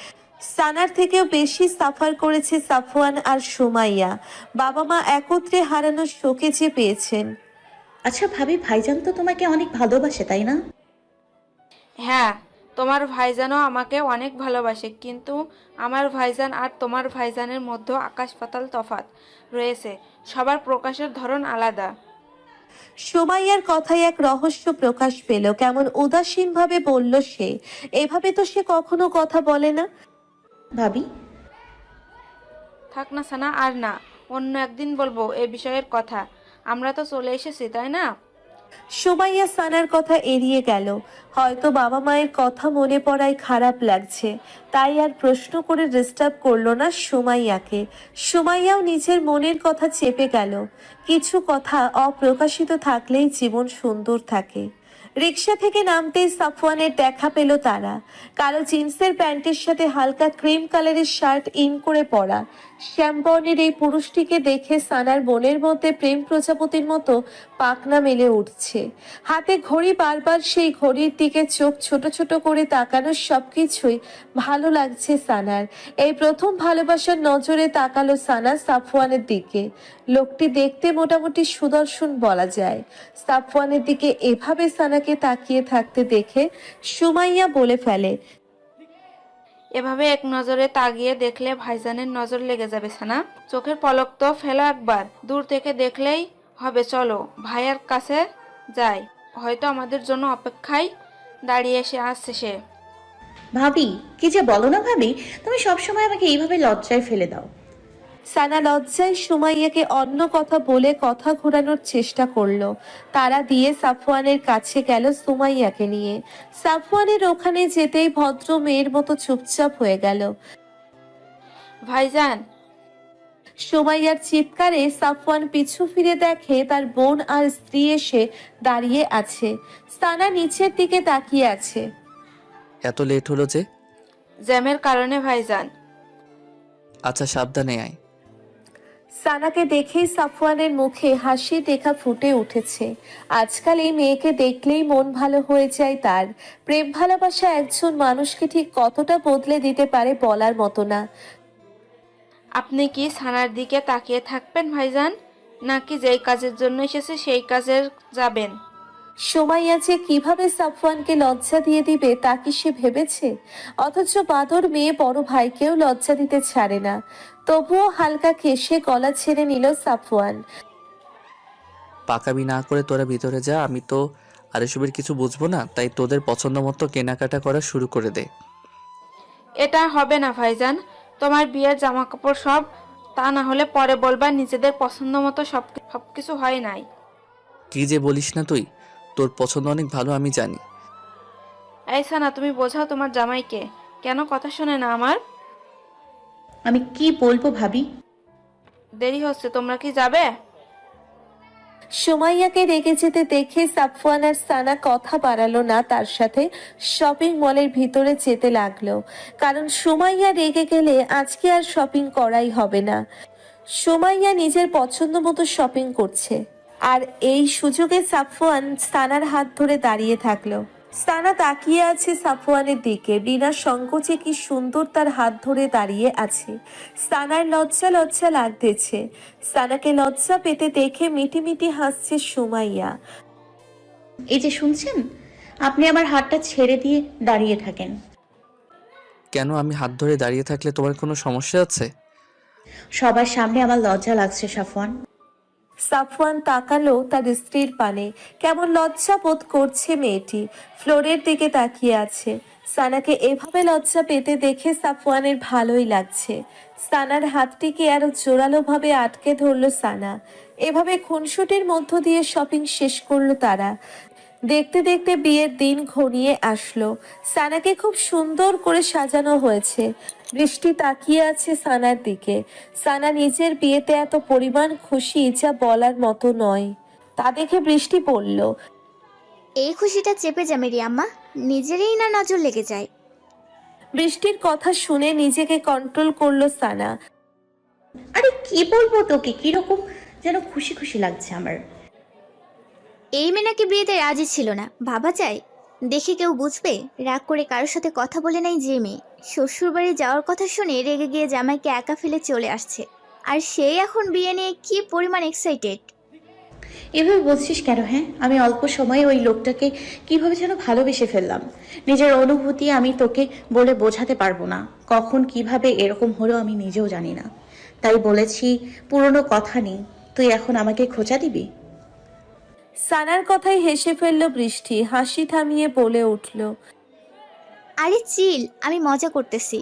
সানার থেকেও বেশি সাফার করেছে সাফওয়ান আর সুমাইয়া। বাবা মা একত্রে হারানোর শোকে যে পেয়েছেন। আচ্ছা ভাবি, ভাইজান তো তোমাকে অনেক ভালোবাসে, তাই না? হ্যাঁ, তোমার ভাইজানও আমাকে অনেক ভালোবাসে, কিন্তু আমার ভাইজান আর তোমার ভাইজানের মধ্যে আকাশ পাতাল তফাৎ রয়েছে। সবার প্রকাশের ধরন আলাদা। সুমাইয়ার কথায় এক রহস্য প্রকাশ পেল। কেমন উদাসীন ভাবে বলল সে। এভাবে তো সে কখনো কথা বলে না। ভাবি, থাক না সানা, আর না। অন্য একদিন বলবো এ বিষয়ের কথা। আমরা তো চলে এসেছি, তাই না? সুমাইয়া সানার কথা এড়িয়ে গেল। হয়তো বাবা মায়ের কথা মনে পড়ায় খারাপ লাগছে, তাই আর প্রশ্ন করে ডিস্টার্ব করলো না সুমাইয়াকে। সুমাইয়াও নিজের মনের কথা চেপে গেল। কিছু কথা অপ্রকাশিত থাকলেই জীবন সুন্দর থাকে। রিক্সা থেকে নামতেই সাফওয়ানের দেখা পেল তারা। কালো জিন্সের প্যান্টের সাথে হালকা ক্রিম কালারের শার্ট ইন করে পরা শ্যামবর্ণের এই পুরুষটিকে দেখে সানার মনের মধ্যে প্রেম প্রজাপতির মতো পাখনা মেলে উঠছে। হাতে ঘড়ি, বারবার সেই ঘড়ির দিকে চোখ ছোট ছোট করে তাকানো, সবকিছুই ভালো লাগছে সানার। এই প্রথম ভালোবাসার নজরে তাকালো সানা সাফওয়ানের দিকে। লোকটি দেখতে মোটামুটি সুদর্শন বলা যায়। সাফওয়ানের দিকে এভাবে সানাকে তাকিয়ে থাকতে দেখে সুমাইয়া বলে ফেলে, এভাবে এক নজরে তাকিয়ে দেখলে ভাইজানের নজর লেগে যাবে সানা। চোখের পলক তো ফেলো একবার, দূর থেকে দেখলেই হবে। চলো ভাইয়ার কাছে যাই, হয়তো আমাদের জন্য অপেক্ষায় দাঁড়িয়ে আসছে সে। ভাবি, কি যে বলো না ভাবি, তুমি সবসময় আমাকে এইভাবে লজ্জায় ফেলে দাও। সানা লজ্জায় সুমাইয়াকে অন্য কথা বলে কথা ঘোরানোর চেষ্টা করলো। তারা দিয়ে সাফওয়ানের কাছে গেল সুমাইয়াকে নিয়ে। সাফওয়ানের ওখানে যেতেই ভদ্র মেয়ের মতো চুপচাপ হয়ে গেল। ভাইজান। সুমাইয়ার চিৎকারে সাফওয়ান পিছু ফিরে দেখে তার বোন আর স্ত্রী এসে দাঁড়িয়ে আছে। সানা নিচের দিকে তাকিয়ে আছে। এত লেট হলো যে? জ্যামের কারণে ভাইজান। আচ্ছা, সাবধানে আয়। সানাকে দেখেই সাফওয়ানের মুখে হাসির রেখা ফুটে উঠেছে। আজকাল এই মেয়েকে দেখলেই মন ভালো হয়ে যায় তার। প্রেম ভালোবাসা একজন মানুষকে ঠিক কতটা বদলে দিতে পারে বলার মতো না। আপনি কি সানার দিকে তাকিয়ে থাকবেন ভাইজান, নাকি যেই কাজের জন্য এসেছে সেই কাজের যাবেন? সুমাইয়া যে কিভাবে সাফওয়ানকে লজ্জা দিয়ে দিবে তা কি সে ভেবেছে? অথচ বাদর মেয়ে বড় ভাইকেও লজ্জা দিতে ছাড়ে না। তবুও হালকা কেশে গলা ছেড়ে নিল সাফওয়ান। পাকামি না করে তোরা ভিতরে যা, আমি তো আর এসবের কিছু বুঝবো না, তাই তোদের পছন্দ মতো কেনাকাটা করা শুরু করে দে। এটা হবে না ভাইজান, তোমার বিয়ের জামা কাপড় সব, তা না হলে পরে বলবা নিজেদের পছন্দ মতো সবকিছু হয় নাই। কি যে বলিস না তুই, তোর পছন্দ অনেক ভালো আমি জানি। এই সানা, তুমি বোঝাও তোমার জামাইকে, কেন কথা শোনে না আমার? আমি কি বলবো ভাবি? দেরি হচ্ছে, তোমরা কি যাবে? সুমাইয়াকে রেগে যেতে দেখে সাফওয়ান আর সানা কথা বাড়ালো না, তার সাথে শপিং মলের ভিতরে যেতে লাগলো। কারণ সুমাইয়া রেগে গেলে আজকে আর শপিং করাই হবে না। সুমাইয়া নিজের পছন্দ মতো শপিং করছে, আর এই সুযোগে সাফওয়ান সানার হাত ধরে দাঁড়িয়ে থাকলো। সানা তাকিয়ে আছে সাফওয়ানের দিকে, বিনা সংকোচে কি সুন্দর তার হাত ধরে দাঁড়িয়ে আছে। সানার লজ্জা লজ্জা লাগতেছে। সানাকে লজ্জা পেতে দেখে মিটিমিটি হাসছে সুমাইয়া। এই যে শুনছেন, আপনি আমার হাতটা ছেড়ে দিয়ে দাঁড়িয়ে থাকেন। কেন? আমি হাত ধরে দাঁড়িয়ে থাকলে তোমার কোনো সমস্যা আছে? সবার সামনে আমার লজ্জা লাগছে সাফওয়ান। সাফওয়ান তাকালো তার স্ত্রীর পানে। কেমন লজ্জা বোধ করছে মেয়েটি, ফ্লোরের দিকে তাকিয়ে আছে। সানাকে এভাবে লজ্জা পেতে দেখে সাফওয়ানের ভালোই লাগছে। সানার হাতটিকে আরো জোরালোভাবে আটকে ধরলো সানা। এভাবে খুনসুটির মধ্য দিয়ে শপিং শেষ করলো তারা। দেখতে দেখতে বিয়ের দিন ঘনিয়ে আসলো। সানাকে খুব সুন্দর করে সাজানো হয়েছে। বৃষ্টি তাকিয়ে আছে সানার দিকে। সানা নিজের বিয়েতে এত পরিমাণ খুশি যা বলার মতো নয়। তা দেখে বৃষ্টি বলল, এই খুশিটা চেপে যা মেরি আম্মা, নিজেরই না নজর লেগে যায়। বৃষ্টির কথা শুনে নিজেকে কন্ট্রোল করলো সানা। আরে কি বলবো তোকে, কিরকম যেন খুশি খুশি লাগছে আমার। এই মেয়ে নাকি বিয়েতে রাজি ছিল না, ভাবা যায়। দেখে কেউ বুঝবে? রাগ করে কারোর সাথে কথা বলে নাই যে মেয়ে, শ্বশুরবাড়ি যাওয়ার কথা শুনে রেগে গিয়ে জামাইকে একা ফেলে চলে আসছে, আর সেই এখন বিয়ে নিয়ে কি পরিমাণ এক্সাইটেড। এভাবে বলছিস কেন? হ্যাঁ, আমি অল্প সময়ে ওই লোকটাকে কিভাবে যেন ভালোবেসে ফেললাম। নিজের অনুভূতি আমি তোকে বলে বোঝাতে পারবো না। কখন কিভাবে এরকম হলো আমি নিজেও জানি না। তাই বলেছি, পুরনো কথা নেই, তুই এখন আমাকে খোঁচা দিবি? সানার কথায় হেসে ফেললো বৃষ্টি, হাসি থামিয়ে বলে উঠল, আরে চিল, আমি মজা করতেছি।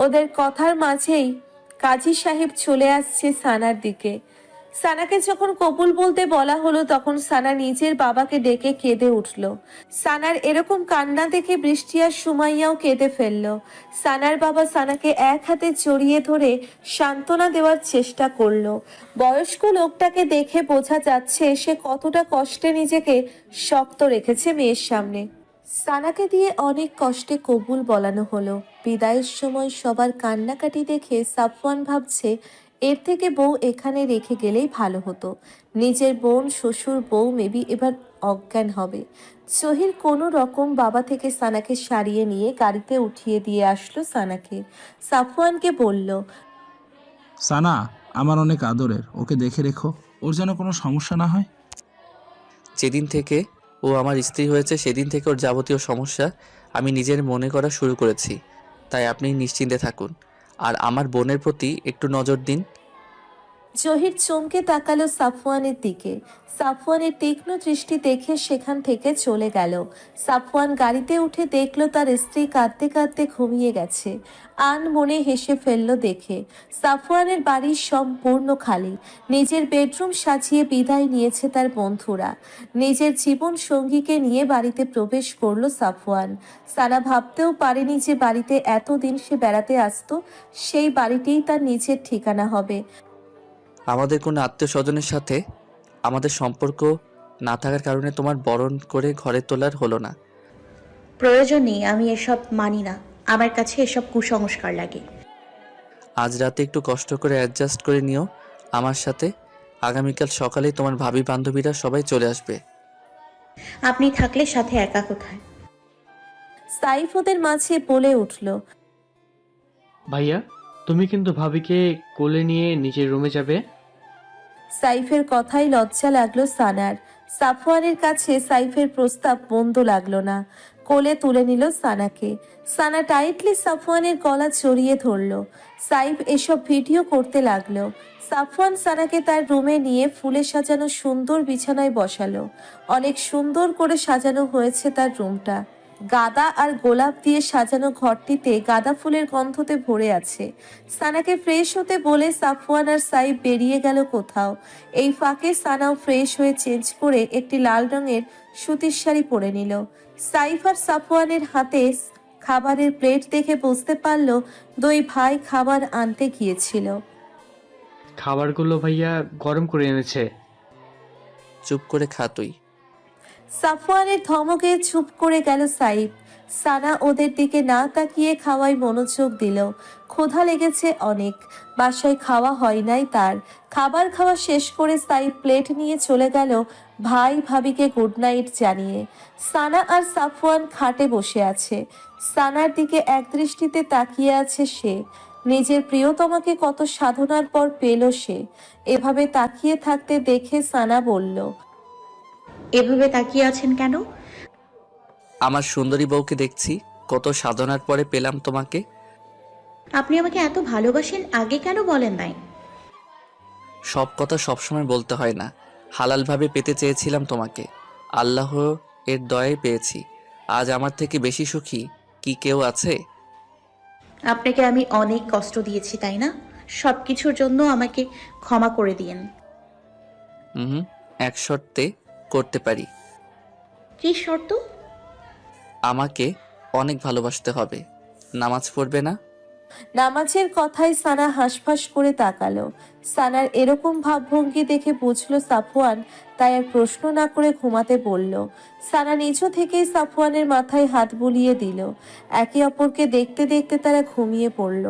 ওদের কথার মাঝেই কাজী সাহেব চলে আসছে সানার দিকে। সানাকে যখন কবুল বলতে বলা হলো তখন সানা নিজের বাবাকে ডেকে কেঁদে উঠল। সানার এরকম কান্না দেখে বৃষ্টি আর সুমাইয়াও কেঁদে ফেলল। সানার বাবা সানাকে এক হাতে জড়িয়ে ধরে সান্ত্বনা দেওয়ার চেষ্টা করলো। বয়স্ক লোকটাকে দেখে বোঝা যাচ্ছে সে কতটা কষ্টে নিজেকে শক্ত রেখেছে মেয়ের সামনে। সানাকে দিয়ে অনেক কষ্টে কবুল বলানো হলো। বিদায়ের সময় সবার কান্নাকাটি দেখে সাফওয়ান ভাবছে এর থেকে বউ এখানে রেখে গেলেই ভালো হতো। নিজের বোন শ্বশুর বউ মেবি এবার অজ্ঞান হবে। জহির কোনো রকম বাবা থেকে সানাকে সারিয়ে নিয়ে গাড়িতে উঠিয়ে দিয়ে আসলো সানাকে। সাফওয়ানকে বলল, সানা আমার অনেক আদরের, ওকে দেখে রেখো, ওর যেন কোনো সমস্যা না হয়। যেদিন থেকে ও আমার স্ত্রী হয়েছে সেদিন থেকে ওর যাবতীয় সমস্যা আমি নিজের মনে করা শুরু করেছি, তাই আপনি নিশ্চিন্তে থাকুন। আর আমার বোনের প্রতি একটু নজর দিন। জহির চমকে তাকালো সাফওয়ানের দিকে। সাফওয়ানের তীক্ষ্ণ দৃষ্টি দেখে সেখান থেকে চলে গেল। সাফওয়ান গাড়িতে উঠে দেখলো তার স্ত্রী কাঁদতে কাঁদতে ঘুমিয়ে গেছে। আন মনে হেসে ফেললো দেখে। সাফওয়ানের বাড়ি সম্পূর্ণ খালি। নিজের বেডরুম সাজিয়ে বিদায় নিয়েছে তার বন্ধুরা। নিজের জীবন সঙ্গীকে নিয়ে বাড়িতে প্রবেশ করলো সাফওয়ান। সানা ভাবতেও পারেনি যে বাড়িতে এতদিন সে বেড়াতে আসতো, সেই বাড়িটিই তার নিজের ঠিকানা হবে। আমাদের কোনো আত্মীয় স্বজনের সাথে আমাদের সম্পর্ক না থাকার কারণে তোমার বরণ করে ঘরে তোলার হলো না। প্রয়োজন নেই, আমি এসব মানি না। আমার কাছে এসব কুসংস্কার লাগে। আজ রাতে একটু কষ্ট করে অ্যাডজাস্ট করে নিও আমার সাথে। আগামীকাল সকালেই তোমার ভাবি বান্ধবীরা সবাই চলে আসবে। আপনি থাকলে সাথে একা কোথায়? সাইফ ওদের মাঝে বলে উঠল, ভাইয়া, তুমি কিন্তু ভাবিকে কোলে নিয়ে নিজের রুমে যাবে। সাইফের কথাই লজ্জা লাগলো সানার। সাফওয়ানের কাছে সাইফের প্রস্তাব মন্দ লাগলো না। কোলে তুলে নিল সানাকে। সানা টাইটলি সাফওয়ানের গলা জড়িয়ে ধরল। সাইফ এসব ভিডিও করতে লাগলো। সাফওয়ান সানাকে তার রুমে নিয়ে ফুলে সাজানো সুন্দর বিছানায় বসালো। অনেক সুন্দর করে সাজানো হয়েছে তার রুমটা। গাঁদা আর গোলাপ দিয়ে সাজানো ঘরটিতে গাঁদা ফুলের গন্ধতে ভরে আছে। সানাকে ফ্রেশ হতে বলে সাফওয়ান আর সাইফ বেরিয়ে গেল কোথাও। এই ফাঁকে সানাও ফ্রেশ হয়ে চেঞ্জ করে একটি লাল রঙের সুতির শাড়ি পরে নিল। সাইফ আর সাফওয়ানের হাতে খাবারের প্লেট দেখে বুঝতে পারল দুই ভাই খাবার আনতে গিয়েছিল। খাবারগুলো ভাইয়া গরম করে এনেছে। চুপ করে খা তুই। সাফওয়ানের ধমকে চুপ করে গেল সাইফ। সানা ওদের দিকে না তাকিয়ে খাওয়ায় মনোযোগ দিল। ক্ষুধা লেগেছে অনেক, বাসায় খাওয়া হয় নাই তার। খাবার খাওয়া শেষ করে সাইফ প্লেট নিয়ে চলে গেল ভাই ভাবিকে গুড নাইট জানিয়ে। সানা আর সাফওয়ান খাটে বসে আছে। সানার দিকে একদৃষ্টিতে তাকিয়ে আছে সে। নিজের প্রিয়তমাকে কত সাধনার পর পেল সে। এভাবে তাকিয়ে থাকতে দেখে সানা বলল, এভাবে তাকিয়ে আছেন কেন? আমার সুন্দরী বউকে দেখছি, কত সাধনার পরে পেলাম তোমাকে। আপনি আমাকে এত ভালোবাসেন, আগে কেন বলেন নাই? সব কথা সবসময় বলতে হয় না। হালালভাবে পেতে চেয়েছিলাম তোমাকে, আল্লাহ এর দয়ায় পেয়েছি। আজ আমার থেকে বেশি সুখী কি কেউ আছে? আপনাকে আমি অনেক কষ্ট দিয়েছি, তাই না? সব কিছুর জন্য আমাকে ক্ষমা করে দিয়েন। হুম, এক শর্তে করতে পারি। কি শর্ত? আমাকে অনেক ভালোবাসতে হবে। নামাজ পড়বে না? নামাজের কথায় সানা হাঁসফাঁস করে তাকালো। সানার এরকম ভাবভঙ্গি দেখে বুঝলো সাফওয়ান, তাই আর প্রশ্ন না করে ঘুমাতে বলল। সানা নিজ থেকেই সাফওয়ানের মাথায় হাত বুলিয়ে দিল। একে অপরকে দেখতে দেখতে তারা ঘুমিয়ে পড়ল।